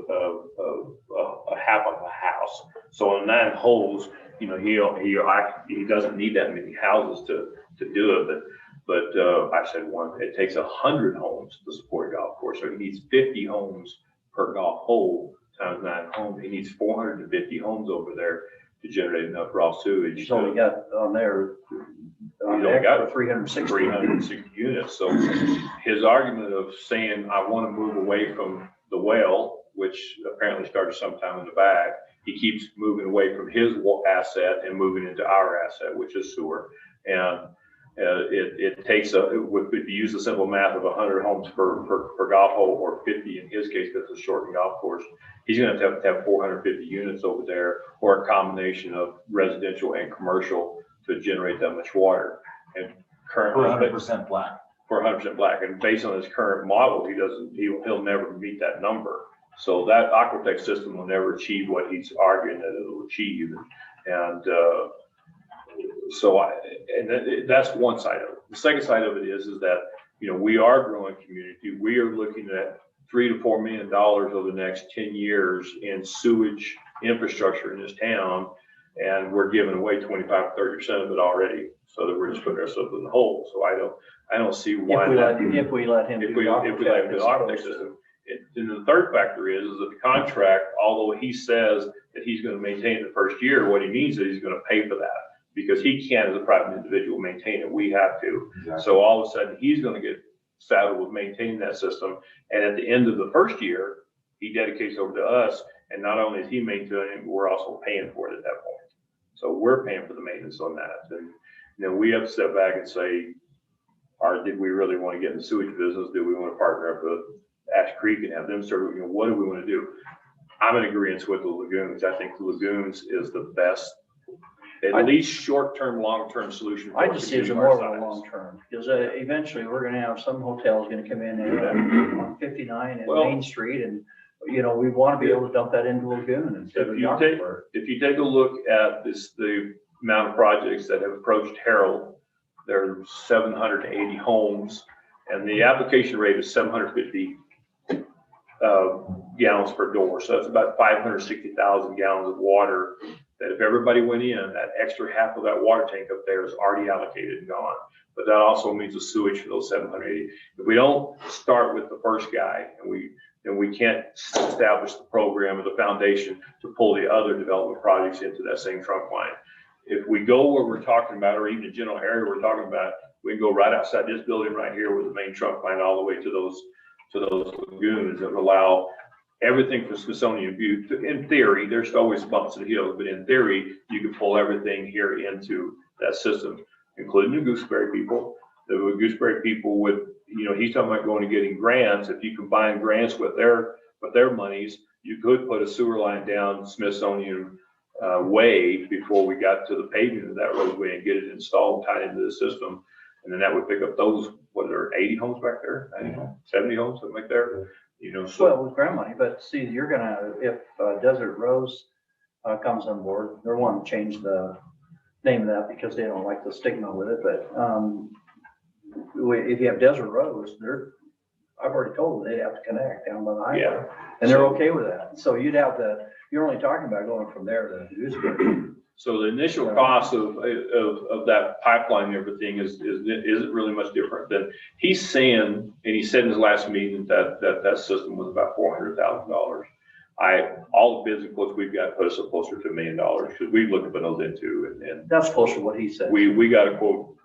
half of a house. So on 9 holes, he doesn't need that many houses to do it. But I said it takes 100 homes to support a golf course. So he needs 50 homes per golf hole times 9 homes. He needs 450 homes over there to generate enough raw sewage. He's only got on there. He's only got 360 units. So his argument of saying, I want to move away from the well, which apparently started sometime in the back, he keeps moving away from his asset and moving into our asset, which is sewer. And it takes if you use the simple math of 100 homes per golf hole, or 50 in his case, because it's a shortened golf course, he's going to have 450 units over there, or a combination of residential and commercial to generate that much water. And currently, 100% black. For 100% black, and based on his current model, he'll never meet that number. So that Aquatech system will never achieve what he's arguing that it'll achieve. And that's one side of it. The second side of it is that we are a growing community. We are looking at $3 to $4 million over the next 10 years in sewage infrastructure in this town, and we're giving away 25 to 30% of it already. So that we're just putting ourselves in the hole. So I don't see why if we let him do the Aquatech system. And the third factor is that the contract, although he says that he's going to maintain it the first year, what he means is he's going to pay for that, because he can't, as a private individual, maintain it. We have to. Exactly. So all of a sudden, he's going to get saddled with maintaining that system. And at the end of the first year, he dedicates over to us. And not only is he maintaining it, we're also paying for it at that point. So we're paying for the maintenance on that. And we have to step back and say, did we really want to get in the sewage business? Do we want to partner up with Ash Creek and have them start, what do we want to do? I'm in agreement with the lagoons. I think the lagoons is the best at least short-term, long-term solution. for I a just see it as community more of our a size. long term, because eventually we're gonna have some hotels gonna come in there on 59 and Well- Main Street, and, you know, we wanna be able to dump that into a lagoon instead of If you take, Yonkford. if you take a look at this, the amount of projects that have approached Harold, there are 780 homes, and the application rate is 750 gallons per door. So that's about 560,000 gallons of water that if everybody went in, that extra half of that water tank up there is already allocated and gone. But that also means the sewage for those 780. If we don't start with the first guy, then we can't establish the program or the foundation to pull the other development projects into that same trunk line. If we go where we're talking about, or even the general area we're talking about, we can go right outside this building right here with the main trunk line all the way to those lagoons that would allow everything from Smithsonian View. In theory, there's always bumps and hills, but in theory, you could pull everything here into that system, including the Gooseberry people. The Gooseberry people would, you know, he's talking about going and getting grants. If you combine grants with their monies, you could put a sewer line down Smithsonian Way before we got to the pavement of that roadway and get it installed, tied into the system. And then that would pick up those, what, there are 80 homes back there, 90 homes, 70 homes, something like there, you know, so. Well, with grant money, but see, you're gonna, if Desert Rose comes on board, they're wanting to change the name of that because they don't like the stigma with it, but if you have Desert Rose, I've already told them they have to connect down by the highway. Yeah. And they're okay with that. So you're only talking about going from there to Gooseberry. So the initial cost of that pipeline and everything isn't really much different than he's saying, and he said in his last meeting that system was about $400,000. All the bids and quotes we've got put us up closer to $1 million because we've looked at those into and That's close to what he said. we got a quote,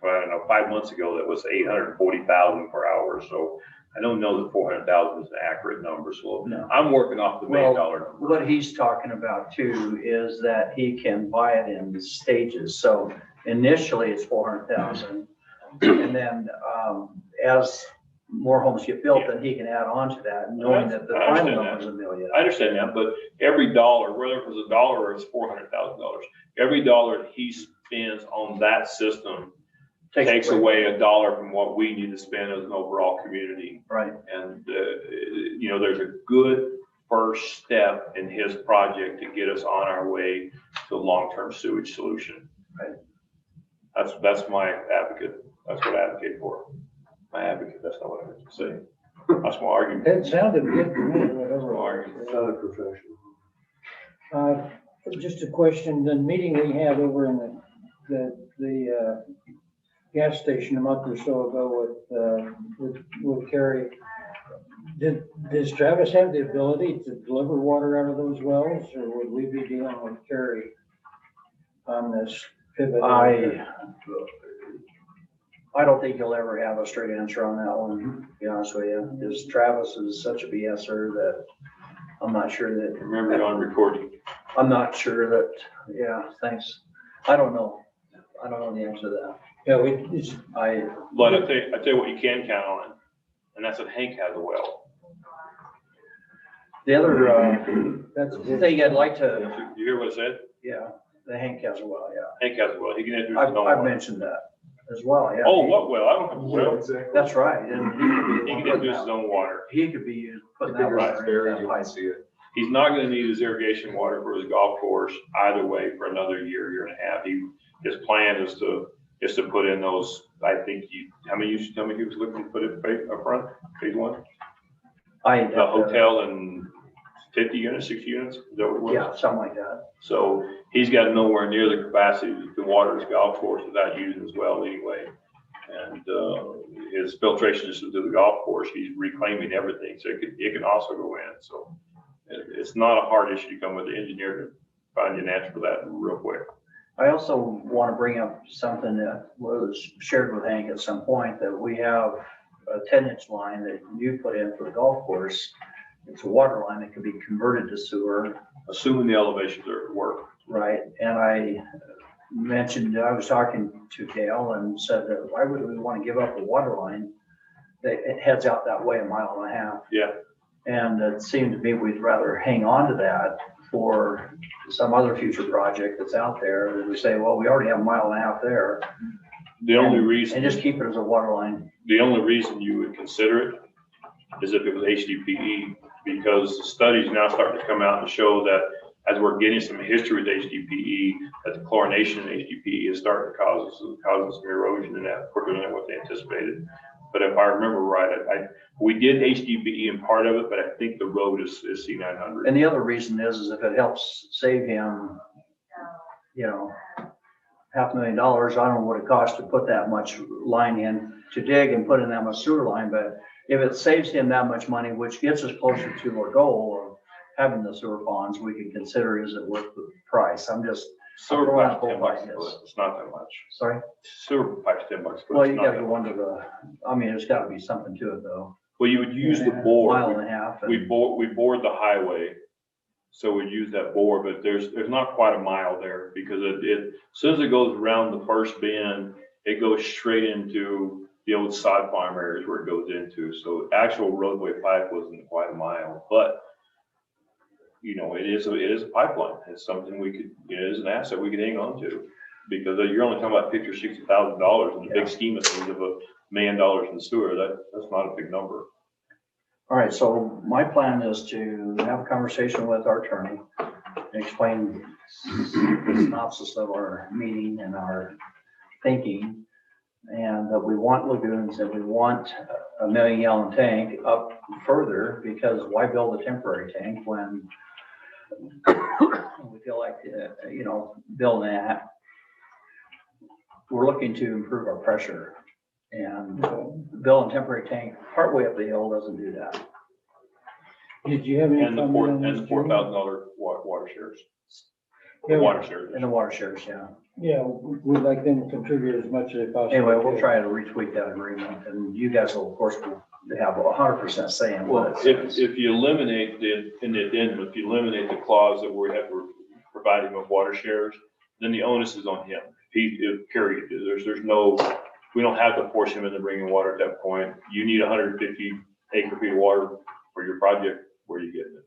well, I don't know, 5 months ago that was 840,000 per hour. So I don't know that 400,000 is an accurate number. So No. I'm working off the $1 million number. What he's talking about too is that he can buy it in stages. So initially it's 400,000. And then as more homes get built, then he can add on to that, knowing that the I final understand number is $1 million. I understand that, but every dollar, whether it was $1 or it's $400,000, every dollar he spends on that system takes away $1 from what we need to spend as an overall community. Right. And, you know, there's a good first step in his project to get us on our way to a long-term sewage solution. Right. That's my advocate. That's what I advocate for. My advocate, that's not what I meant to say. That's my argument. It sounded good to me, whatever. Sounded professional. Just a question, the meeting we had over in the gas station a month or so ago with Kerry, does Travis have the ability to deliver water out of those wells, or would we be dealing with Kerry on this pivot? I don't think he'll ever have a straight answer on that one, to be honest with you, because Travis is such a BSer that I'm not sure that. Remember it on recording. I'm not sure that, yeah, thanks. I don't know. I don't know the answer to that. Yeah, But I tell you what you can count on, and that's that Hank has a well. The other that's thing I'd like to, You hear what I said? yeah, the Hank has a well, yeah. Hank has a well. He can introduce his own I've well. mentioned that as well, yeah. Oh, what well? I don't have a well. Exactly. That's right. And He can introduce his own water. he could be used, putting that Bigger water in area, that you pipe. can see it. He's not gonna need his irrigation water for his golf course either way for another year and a half. His plan is to put in those, I think how many you tell me he was looking to put it up front, phase one? The hotel and 50 units, 60 units, is that what it was? Yeah, something like that. So he's got nowhere near the capacity to water his golf course without using his well anyway. And his filtration system to the golf course, he's reclaiming everything, so it can also go in. So it's not a hard issue to come with the engineer to find you an answer for that real quick. I also want to bring up something that was shared with Hank at some point, that we have a 10-inch line that you put in for the golf course. It's a water line that can be converted to sewer. Assuming the elevations are work. Right, and I mentioned, I was talking to Dale and said that why would we want to give up a water line that it heads out that way 1.5 miles? Yeah. And it seemed to me we'd rather hang on to that for some other future project that's out there, that we say, well, we already have a mile and a half there. The only And reason, just keep it as a water line. the only reason you would consider it is if it was HDPE, because the studies now starting to come out and show that as we're getting some history with HDPE, that the chlorination in HDPE is starting to cause some erosion in that quicker than what they anticipated. But if I remember right, we did HDPE in part of it, but I think the road is C900. And the other reason is if it helps save him, $500,000, I don't know what it costs to put that much line in, to dig and put in that much sewer line, but if it saves him that much money, which gets us closer to our goal of having the sewer ponds, we can consider, is it worth the price? I'm just, Sewer throwing pipe's out $10 both a foot. ideas. It's not that much. Sorry? Sewer pipe's $10 a foot. Well, It's you not gotta that go much. under there's gotta be something to it though. Well, you would use the Mile bore. and a half. We bored the highway, so we use that bore, but there's not quite a mile there because as soon as it goes around the first bend, it goes straight into the old sod farm areas where it goes into. So actual roadway pipe wasn't quite a mile, but it is a pipeline. It's something it is an asset we could hang on to, because you're only talking about $50,000 or $60,000 in the big scheme of things of $1 million in sewer. That's not a big number. All right, so my plan is to have a conversation with our attorney, explain the synopsis of our meeting and our thinking, and that we want lagoons, and we want a 1 million gallon tank up further, because why build a temporary tank when we feel like, building that. We're looking to improve our pressure, and building a temporary tank partway up the hill doesn't do that. Did you have any And the comment on this? $4,000 water shares. Yeah, Water shares. In the water shares, yeah. Yeah, we'd like them to contribute as much as they possibly can. Anyway, we'll try to retweak that agreement, and you guys will, of course, have 100% say in what it says. If you eliminate in the addendum, if you eliminate the clause that we have to provide him with water shares, then the onus is on him. Period. We don't have to force him into bringing water at that point. You need 150 acre feet of water for your project. Where you getting it?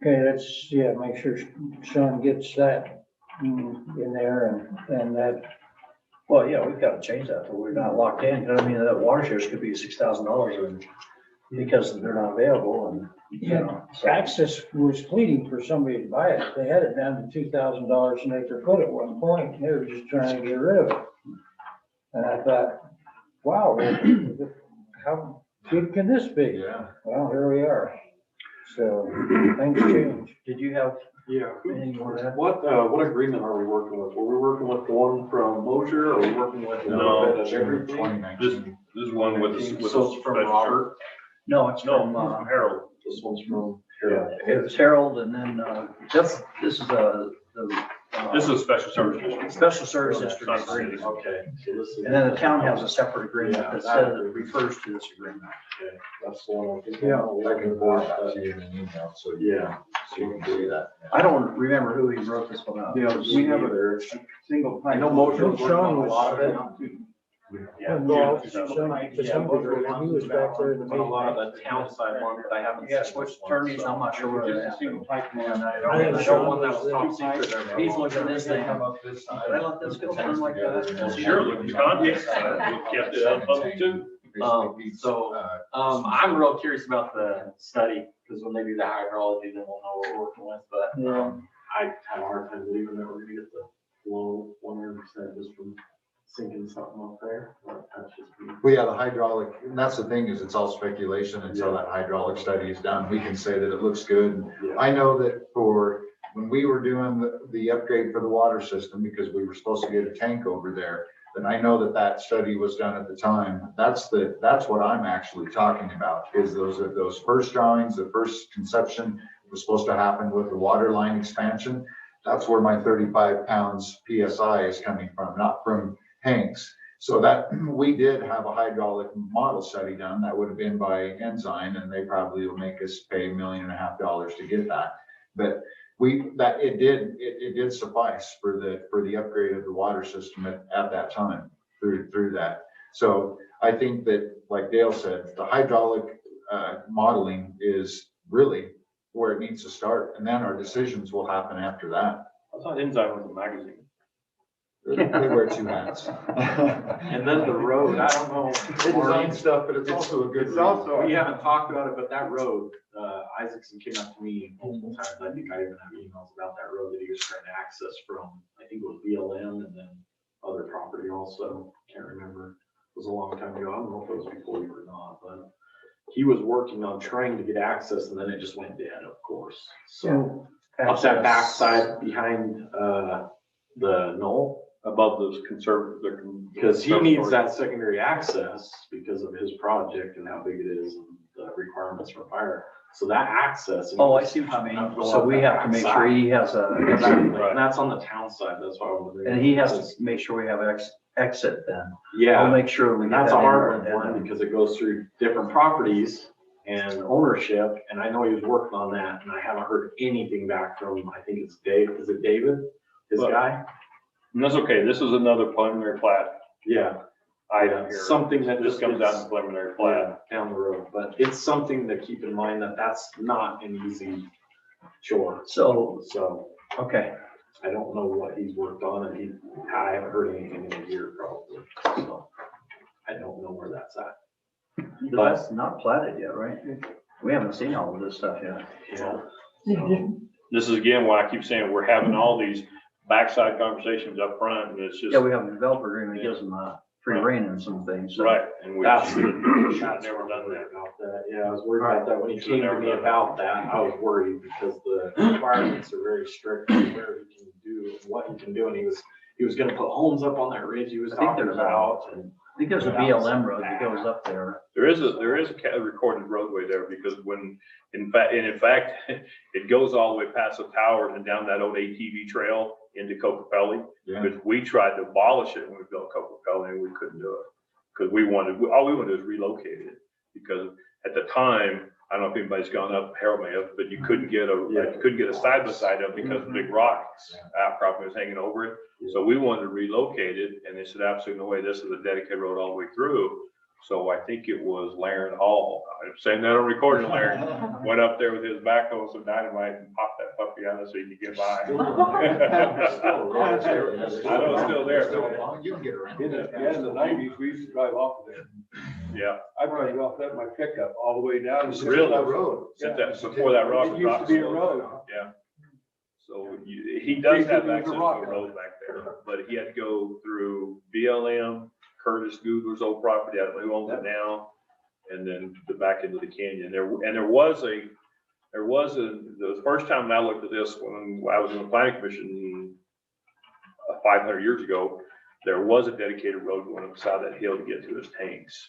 Okay, make sure Sean gets that in there and that. Well, yeah, we've got to change that, so we're not locked in, because I mean, that water shares could be $6,000 because they're not available, and, so. Access was pleading for somebody to buy it. They had it down to $2,000 an acre foot at one point, and they were just trying to get rid of it. And I thought, wow, how good can this be? Yeah. Well, here we are. So things change. Did you have Yeah. anything more to add? What agreement are we working with? Were we working with the one from Mosher, or are we working with the No. one that's everything? 2019. This is one with the. So it's from Robert? No, it's from, Harold. This one's from yeah, Harold. it was Harold, and then, this is This is a special service district. special service district Not the city. agreement. Okay, so this is. And then the town has a separate agreement Yeah, that says it refers to this agreement. Okay, that's the one. Yeah. I can forward that to you in an email, so Yeah. you can see that. I don't remember who he wrote this one up. Yeah, we have a single. I know Mosher was Sean working on a was- lot of it. Involved, to some degree, he was back there in the On a lot meeting. of the town side ones, but I haven't. Yeah, seen switch this one, attorneys, so. I'm not sure where Just that a single happened. pipeline. I think The Sean one that was was top there. secret. He's looking at this thing. Come up this side. Did I let this go through like that? Well, sure, look, contacts, we kept it up too. I'm real curious about the study, because when they do the hydrology, then we'll know what we're working with, but, Yeah. I have a hard time believing that we're gonna get the low 100% just from sinking something up there, but that's just me. Well, yeah, the hydraulic, and that's the thing, is it's all speculation until that hydraulic study is done. We can say that it looks good. Yeah. I know that when we were doing the upgrade for the water system, because we were supposed to get a tank over there, then I know that study was done at the time. That's what I'm actually talking about, is those first drawings, the first conception was supposed to happen with the water line expansion. That's where my 35 pounds PSI is coming from, not from Hanks. So that we did have a hydraulic model study done. That would have been by Ensign, and they probably will make us pay $1.5 million to get that. But it did suffice for the upgrade of the water system at that time through that. So I think that, like Dale said, the hydraulic modeling is really where it needs to start, and then our decisions will happen after that. I thought Enzyme was a magazine. They wear two hats. And then the road, I don't know. They design stuff, but it's also a good It's reason. also, We haven't talked about it, but that road, Isaacson came up to me multiple times. I think I even have emails about that road that he was trying to access from, I think it was BLM and then other property also. Can't remember. It was a long time ago. I don't know if it was before you or not, but he was working on trying to get access and then it just went dead, of course. So up that backside behind, the knoll. Above those conservative. Because he needs that secondary access because of his project and how big it is and the requirements for fire. So that access. Oh, I see what you mean. So we have to make sure he has Exactly, a, and that's on the town side, that's why. and he has to make sure we have exit then. I'll Yeah, make sure we and get that's that a in hard there. one because it goes through different properties and ownership. And I know he was working on that and I haven't heard anything back from, I think it's Dave, is it David? His Well, guy? And that's okay. This is another preliminary plat Yeah. item here. Something that This just comes out in preliminary plat. down the road, but it's something to keep in mind that that's not an easy chore. So, So okay, I don't know what he's worked on and I haven't heard anything in a year probably. So I don't know where that's at. but that's not platted yet, right? We haven't seen all of this stuff yet. Yeah. This is again why I keep saying we're having all these backside conversations up front and it's just. Yeah, we have a developer agreement, that gives them free reign in some things. So. Right, and we That's should the. have never done that. About that. Yeah, I was worried about that. When he came to me about that, I was worried because the requirements are very strict on where he can do and what he can do. And he was gonna put homes up on that ridge he was I think talking there's about and. I think there's a BLM road that goes up there. There is a recorded roadway there because when, in fact, it goes all the way past the towers and down that old ATV trail into Cocopelli. Yeah. Because we tried to abolish it when we built Cocopelli and we couldn't do it. Because all we wanted to relocate it. Because at the time, I don't know if anybody's gone up Harold may have, but you couldn't get a side by side up because the big rock outcropping was hanging over it. So we wanted to relocate it and they said, absolutely no way, this is a dedicated road all the way through. So I think it was Laren Hall, I'm saying that on recording, Laren went up there with his backhoe, some dynamite and popped that puppy on it so he could get by. I know it's still there. You can get around. In the 90s, we used to drive off of there. Yeah, I drove off that in my pickup all the way down. It's Really? that road. before that rock. It used to be a road. Yeah. So he does have Basically, it was a access to rock the road back there, but he had to go through BLM, Curtis Googler's old property, I don't know who owns it now, and then the back into the canyon. The first time I looked at this when I was in the planning commission 500 years ago, there was a dedicated road going up the side of that hill to get to his tanks.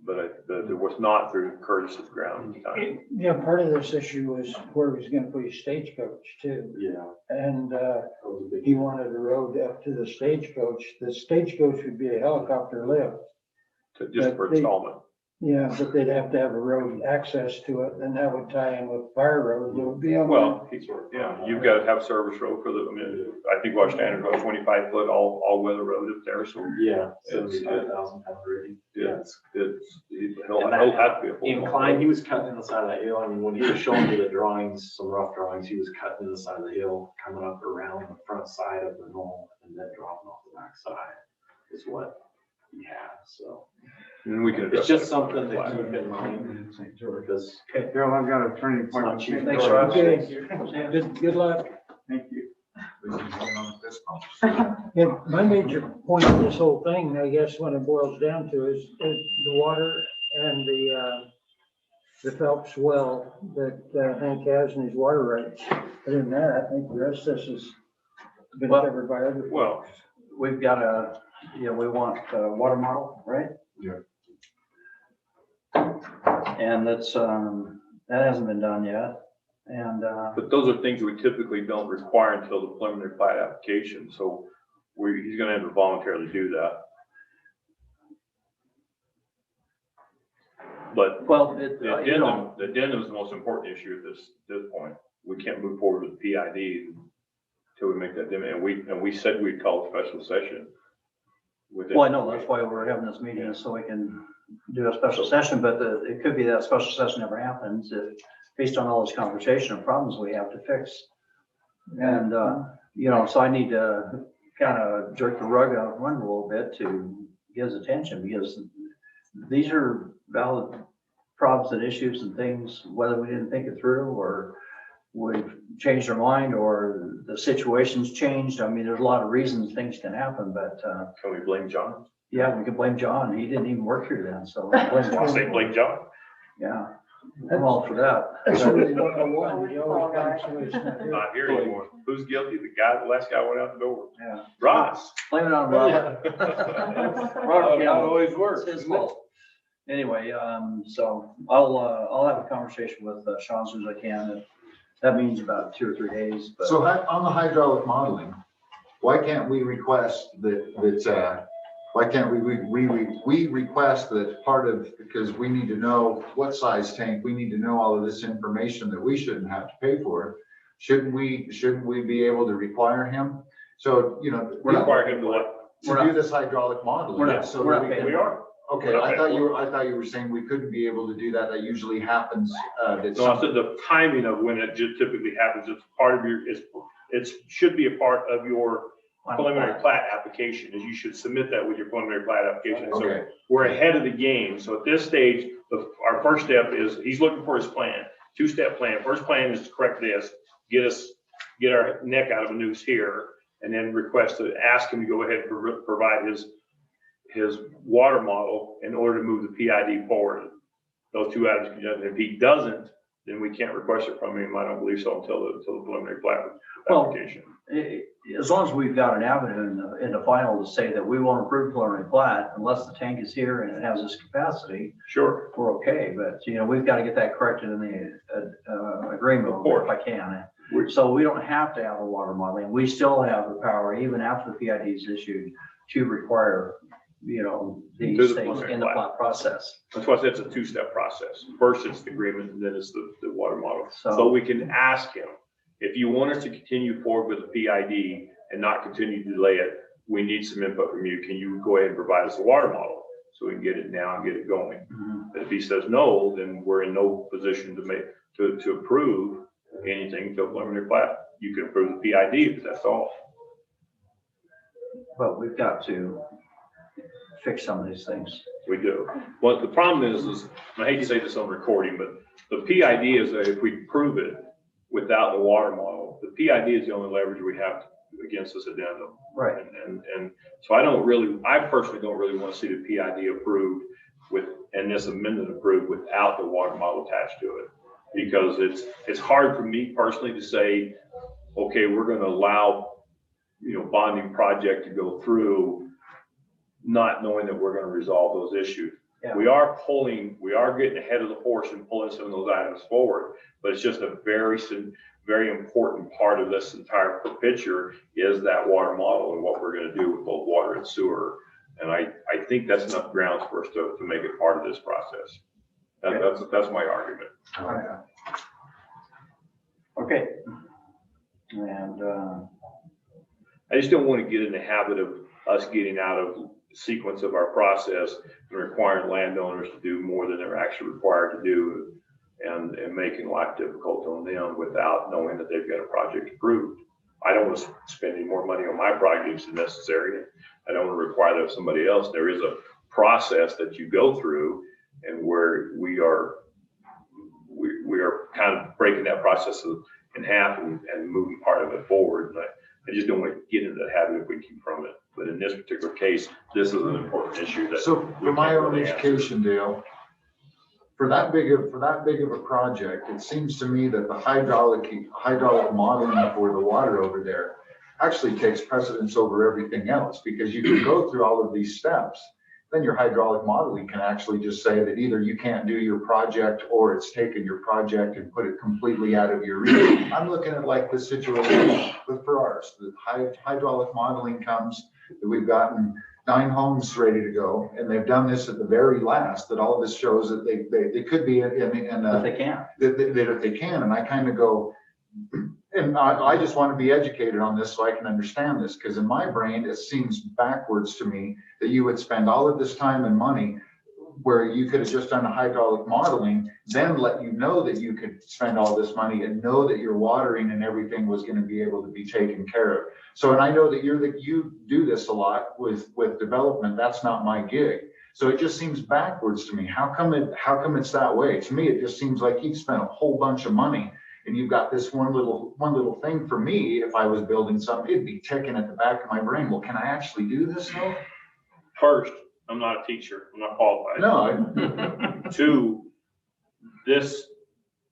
But there was not through Curtis's ground at the time. Yeah, part of this issue was where he's gonna put his stagecoach too. Yeah. And, That was a big. he wanted a road up to the stagecoach. The stagecoach would be a helicopter lift. Just for installment. Yeah, but they'd have to have a road access to it, and that would tie in with fire road. It would be on. Well, you've got to have service road for I think our standard road, 25-foot all-weather road up there, so. Yeah. It's- 75,000 pound rating. He'll have to be a full. Incline, he was cutting in the side of that hill. I mean, when he was showing me the drawings, some rough drawings, he was cutting in the side of the hill, coming up around the front side of the knoll and then dropping off the back side is what he had, so. And we can. It's just something to keep in mind because. Bill, I've got a turning point. Not cheap. Thanks, Rob. Okay, good luck. Thank you. Yeah, my major point of this whole thing, I guess, when it boils down to is the water and the Phelps well that Hank has in his water rights. Other than that, I think the rest of this has been Well- covered by other. Well, We've got we want a water model, right? Yeah. And that's, that hasn't been done yet. And, but those are things we typically don't require until the preliminary plat application, so he's gonna have to voluntarily do that. But well, the addendum is the most important issue at this point. We can't move forward with PID until we make that addendum, and we said we'd call a special session. well, I know, that's why we're having this meeting, is so we can do a special session, but it could be that special session never happens if based on all this conversation and problems we have to fix. And, you know, so I need to kind of jerk the rug out one a little bit to get his attention, because these are valid problems and issues and things, whether we didn't think it through or we've changed our mind or the situation's changed. I mean, there's a lot of reasons things can happen, but, Can we blame John? yeah, we can blame John. He didn't even work here then, so. I say blame John. Yeah, I'm all for that. That's really 101. You always got a solution. Not here anymore. Who's guilty? The last guy went out the door. Yeah. Ross. Blame it on Robert. How it always works. It's his fault. Anyway, so I'll have a conversation with Sean as soon as I can. That means about 2 or 3 days, but. So on the hydraulic modeling, why can't we request why can't we request that part of, because we need to know what size tank, we need to know all of this information that we shouldn't have to pay for. Shouldn't we be able to require him? So, you know. We're requiring him to what? To do this hydraulic modeling. We're not- so we're that not we paying. can- We are. Okay, I thought you were saying we couldn't be able to do that. That usually happens, No, I said the timing of when it just typically happens, it's part of your, it should be a part of your preliminary plat application, is you should submit that with your preliminary plat application. So Okay. we're ahead of the game. So at this stage, our first step is, he's looking for his plan, 2-step plan. First plan is to correct this, get our neck out of a noose here, and then request to ask him to go ahead and provide his water model in order to move the PID forward. Those 2 items, if he doesn't, then we can't request it from him. I don't believe so until the preliminary plat application. As long as we've got an avenue in the final to say that we won't approve preliminary plat unless the tank is here and it has this capacity, Sure. we're okay. But, you know, we've got to get that corrected in the agreement Of course. if I can. So we don't have to have a water modeling. We still have the power, even after the PID is issued, to require, you know, Do these the things preliminary in the plat. plat process. That's why it's a 2-step process. First, it's the agreement, and then it's the water model. So- So we can ask him, if you want us to continue forward with the PID and not continue to delay it, we need some input from you. Can you go ahead and provide us a water model so we can get it now and get it going? Mhm. But if he says no, then we're in no position to approve anything to a preliminary plat. You can approve the PID, but that's all. But we've got to fix some of these things. We do. Well, the problem is, and I hate to say this on recording, but the PID is that if we prove it without the water model, the PID is the only leverage we have against this addendum. Right. And so I personally don't really want to see the PID approved and this amendment approved without the water model attached to it. Because it's hard for me personally to say, okay, we're going to allow, you know, bonding project to go through, not knowing that we're going to resolve those issues. Yeah. We are getting ahead of the horse and pulling some of those items forward, but it's just a very important part of this entire picture is that water model and what we're going to do with both water and sewer. And I think that's enough grounds for us to make it part of this process. That's my argument. Okay. And, I just don't want to get in the habit of us getting out of sequence of our process and requiring landowners to do more than they're actually required to do and making life difficult on them without knowing that they've got a project approved. I don't want to spend any more money on my projects than necessary. I don't want to require that of somebody else. There is a process that you go through and where we are kind of breaking that process in half and moving part of it forward. And I just don't want to get into that habit if we keep from it. But in this particular case, this is an important issue that. So for my own education, Dale, for that big of a project, it seems to me that the hydraulic modeling for the water over there actually takes precedence over everything else, because you can go through all of these steps. Then your hydraulic modeling can actually just say that either you can't do your project or it's taken your project and put it completely out of your reach. I'm looking at like this situation with Ferraris. The hydraulic modeling comes, that we've gotten 9 homes ready to go, and they've done this at the very last, that all of this shows that they could be but they can't. that they can. And I kind of go, and I just want to be educated on this so I can understand this, because in my brain, it seems backwards to me that you would spend all of this time and money where you could have just done a hydraulic modeling, then let you know that you could spend all this money and know that your watering and everything was gonna be able to be taken care of. So, and I know that you do this a lot with development. That's not my gig. So it just seems backwards to me. How come it's that way? To me, it just seems like you've spent a whole bunch of money and you've got this one little thing. For me, if I was building something, it'd be ticking at the back of my brain. Well, can I actually do this though? First, I'm not a teacher. I'm not qualified. No. Two, this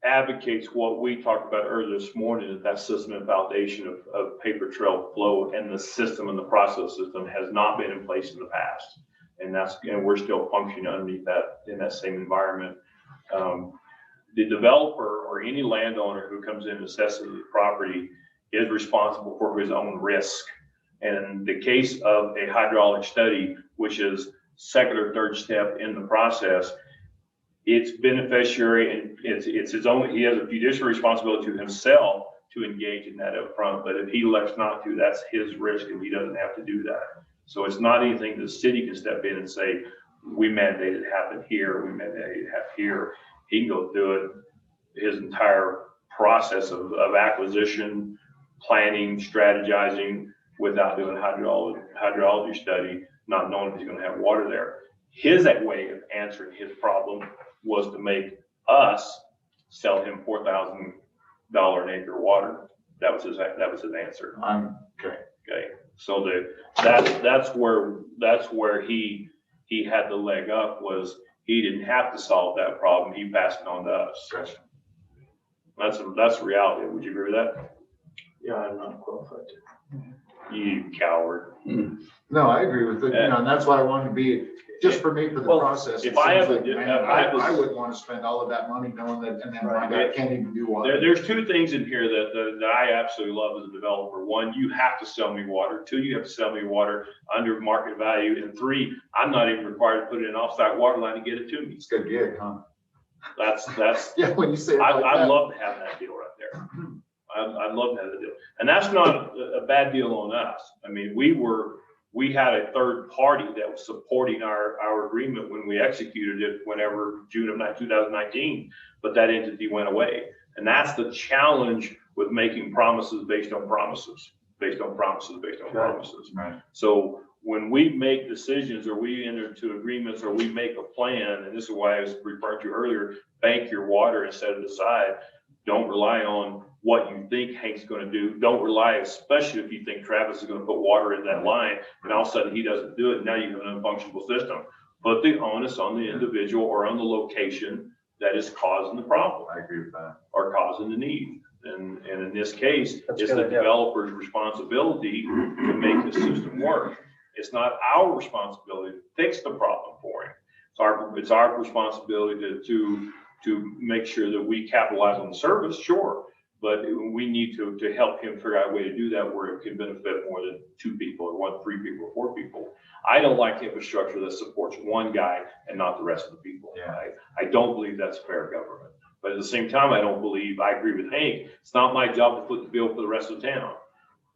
advocates what we talked about earlier this morning, that system and foundation of paper trail flow and the system and the process system has not been in place in the past. And we're still functioning underneath that, in that same environment. The developer or any landowner who comes in and assesses the property is responsible for his own risk. And in the case of a hydraulic study, which is second or third step in the process, it's beneficiary and it's his own, he has a fiduciary responsibility to himself to engage in that up front. But if he elects not to, that's his risk and he doesn't have to do that. So it's not anything the city can step in and say, we mandate it happen here, we mandate it happen here. He can go through it, his entire process of acquisition, planning, strategizing without doing a hydrology study, not knowing if he's gonna have water there. His way of answering his problem was to make us sell him $4,000 an acre water. That was his answer. Okay. So that's where he had the leg up, was he didn't have to solve that problem. He passed it on to us. That's the reality. Would you agree with that? Yeah, I'm not qualified to. You coward. No, I agree with it, and that's why I wanted to be, just for me, for the process. If I have I wouldn't want to spend all of that money knowing that, and then my guy can't even do water. There's two things in here that I absolutely love as a developer. One, you have to sell me water. Two, you have to sell me water under market value. And three, I'm not even required to put in an off-site water line to get it to me. It's a good gig, huh? That's Yeah, when you say it like I'd that. love to have that deal right there. I'd love to have that deal. And that's not a bad deal on us. I mean, we had a third party that was supporting our agreement when we executed it, whenever June of 2019, but that entity went away. And that's the challenge with making promises based on promises, based on promises, based on promises. Right. So when we make decisions or we enter into agreements or we make a plan, and this is why I was referring to earlier, bank your water and set it aside. Don't rely on what you think Hank's going to do. Don't rely, especially if you think Travis is going to put water in that line and all of a sudden he doesn't do it. Now you have an unfunctionable system. Put the onus on the individual or on the location that is causing the problem. I agree with that. Or causing the need. And in this case, That's it's good the idea. developer's responsibility to make the system work. It's not our responsibility to fix the problem for him. It's our responsibility to make sure that we capitalize on the service, sure. But we need to help him figure out a way to do that where it can benefit more than two people or 3 people or 4 people. I don't like infrastructure that supports one guy and not the rest of the people. Yeah. I don't believe that's fair government. But at the same time, I agree with Hank, it's not my job to foot the bill for the rest of the town.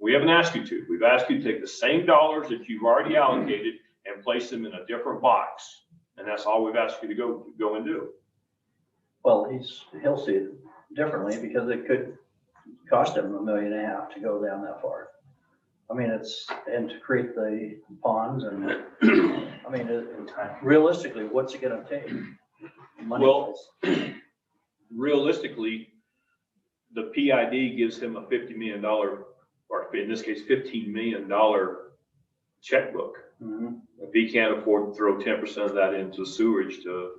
We haven't asked you to. We've asked you to take the same dollars that you've already allocated and place them in a different box. And that's all we've asked you to go and do. Well, he'll see it differently because it could cost him $1.5 million to go down that far. I mean, and to create the ponds and, I mean, realistically, what's it gonna take? Well, realistically, the PID gives him a $50 million, or in this case, $15 million checkbook. Mhm. If he can't afford to throw 10% of that into sewage to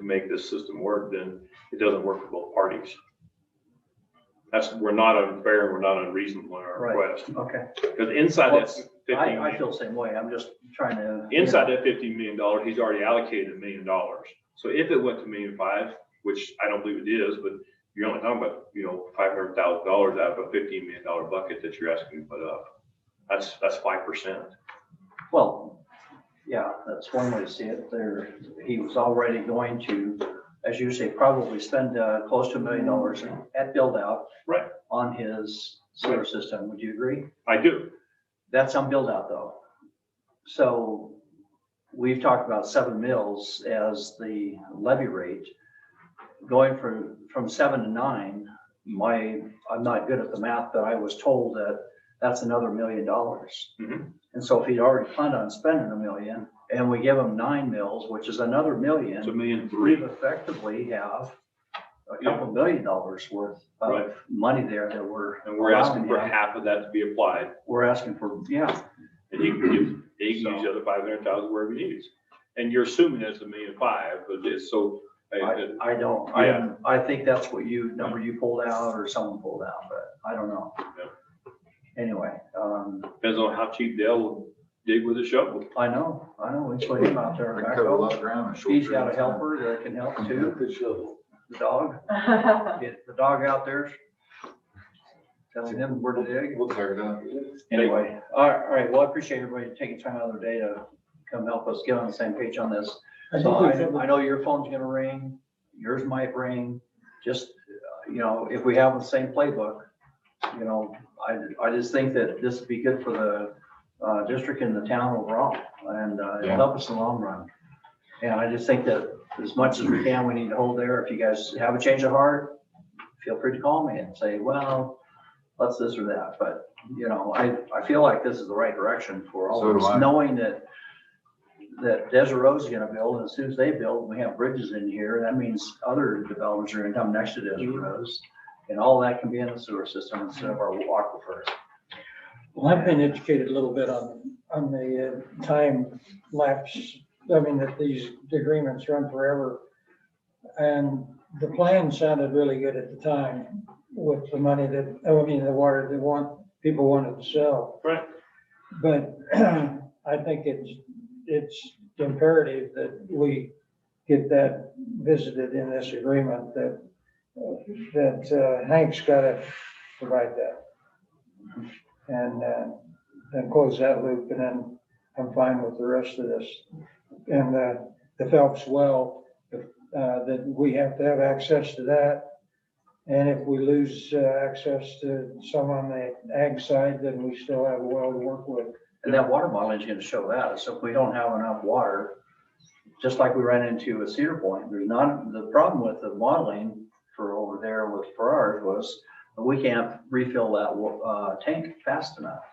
make this system work, then it doesn't work for both parties. We're not unfair and we're not unreasonable in our Right. request. Okay. Because inside that 15 I million, feel the same way. I'm just trying to. inside that $15 million, he's already allocated $1 million. So if it went to $1.5 million, which I don't believe it is, but you're only talking about, $500,000 out of a $15 million bucket that you're asking to put up. That's 5%. Well, yeah, that's one way to see it. He was already going to, as you say, probably spend close to $1 million at build out. Right. On his sewer system. Would you agree? I do. That's on build out though. So we've talked about 7 mils as the levy rate. Going from 7 to 9, I'm not good at the math, but I was told that that's another $1 million. Mhm. And so if he'd already planned on spending $1 million and we give him 9 mils, which is another $1 million, It's $1.3 million. we effectively have a couple $1 million worth of Right. money there that And we're asking for allowing him. half of that to be applied, We're asking for, yeah, and he can use the other 500,000 wherever he needs. And you're assuming that's $1.5 million, but it's so. I don't, Yeah. I think that's what number you pulled out or someone pulled out, but I don't know. Anyway, Depends on how cheap they'll dig with a shovel. I know, we put him out there. They back cover a home. lot of ground in a short He's got period a of time. helper that can help too, Good shovel. the dog, get the dog out there. Telling him where to dig. We'll tear it up. Anyway, all right, well, I appreciate everybody taking time out of their day to come help us get on the same page on this. I So think I know your phone's gonna ring, yours might ring, just, if we have the same playbook, I just think that this would be good for the district and the town overall, and it'll help us in the long run. And I just think that as much as we can, we need to hold there. If you guys have a change of heart, feel free to call me and say, well, let's this or that. But, I feel like this is the right direction for all So of do I. us, knowing that Desert Road's gonna build, and as soon as they build, we have bridges in here. That means other developments are gonna come next to Desert Roads. And all that can be in the sewer system instead of our aquifers. Well, I've been educated a little bit on the time lapse. I mean, that these agreements run forever. And the plan sounded really good at the time with the money the water people wanted to sell. Right. But I think it's imperative that we get that visited in this agreement, that Hank's gotta provide that. And then close that loop, and then I'm fine with the rest of this. And the Phelps well, that we have to have access to that. And if we lose access to some on the ag side, then we still have a well to work with. And that water modeling is gonna show that. So if we don't have enough water, just like we ran into at Cedar Point, the problem with the modeling for over there for ours was we can't refill that tank fast enough.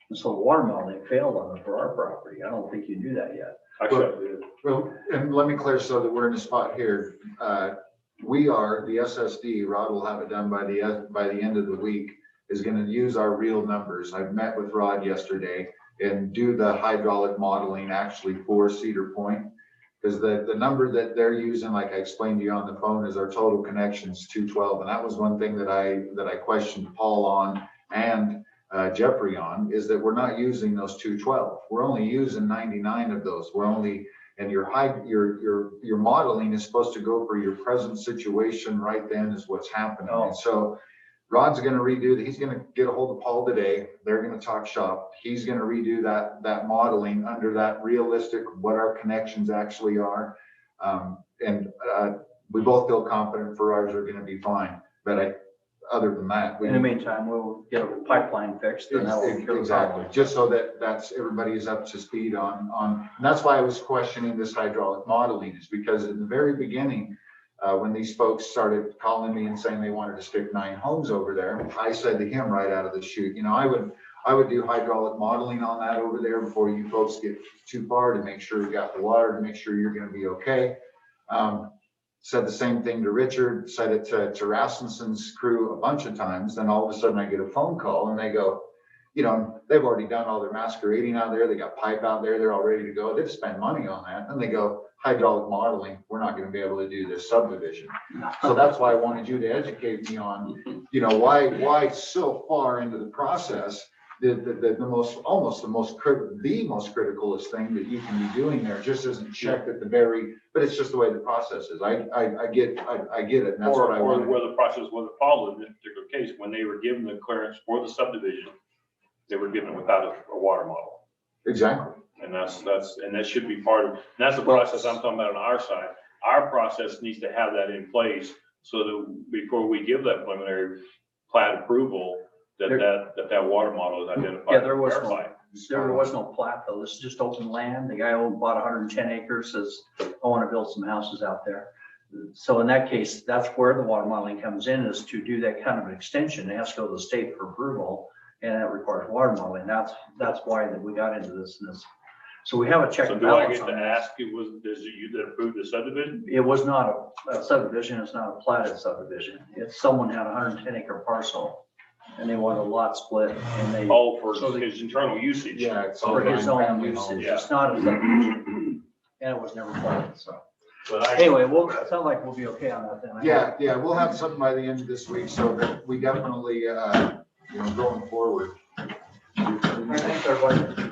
And so the water modeling failed on it for our property. I don't think you do that yet. Actually, I did. Well, and let me clear so that we're in the spot here. We are, the SSD, Rod will have it done by the end of the week, is gonna use our real numbers. I've met with Rod yesterday and do the hydraulic modeling actually for Cedar Point. Because the number that they're using, like I explained to you on the phone, is our total connections 212. And that was one thing that I questioned Paul on and Jeffrey on, is that we're not using those 212. We're only using 99 of those. And your modeling is supposed to go for your present situation right then is what's happening. Oh. And so Rod's gonna redo that. He's gonna get a hold of Paul today. They're gonna talk shop. He's gonna redo that modeling under that realistic, what our connections actually are. We both feel confident for ours are gonna be fine. But other than that, In the meantime, we'll get a pipeline fixed and that'll cure the exactly, problem. just so that's everybody's up to speed on, and that's why I was questioning this hydraulic modeling, is because in the very beginning, when these folks started calling me and saying they wanted to stick 9 homes over there, I said to him right out of the chute, I would do hydraulic modeling on that over there before you folks get too far, to make sure we got the water, to make sure you're gonna be okay. Said the same thing to Richard, said it to Rasmussen's crew a bunch of times. Then all of a sudden I get a phone call and they go, they've already done all their masquerading out there. They got pipe out there. They're all ready to go. They've spent money on that. And they go, hydraulic modeling, we're not going to be able to do this subdivision. So that's why I wanted you to educate me on, why so far into the process, the most criticalest thing that you can be doing there just isn't checked at but it's just the way the process is. I get it. And that's what I Or want. where the process wasn't followed in this particular case, when they were given the clearance for the subdivision, they were given it without a water model. Exactly. And that should be part of, and that's the process I'm talking about on our side. Our process needs to have that in place so that before we give that preliminary plat approval, that water model is identified. Yeah, there was verified. There was no plat though. This is just open land. The guy bought 110 acres, says, I want to build some houses out there. So in that case, that's where the water modeling comes in, is to do that kind of an extension. It has to go to the state for approval, and that requires water modeling. That's why that we got into this. So we have a check So and do I balance get on to this. ask, does it you that approved the subdivision? It was not a subdivision. It's not a platted subdivision. It's someone had a 110 acre parcel and they wanted a lot split and they, Oh, for So the- his internal usage? Yeah, it's for his own family usage. homes. It's not a subdivision. And it was never platted, so. But I, Anyway, it sounds like we'll be okay on that then. I hope. Yeah, we'll have something by the end of this week, so that we definitely, going forward. Thanks, everybody.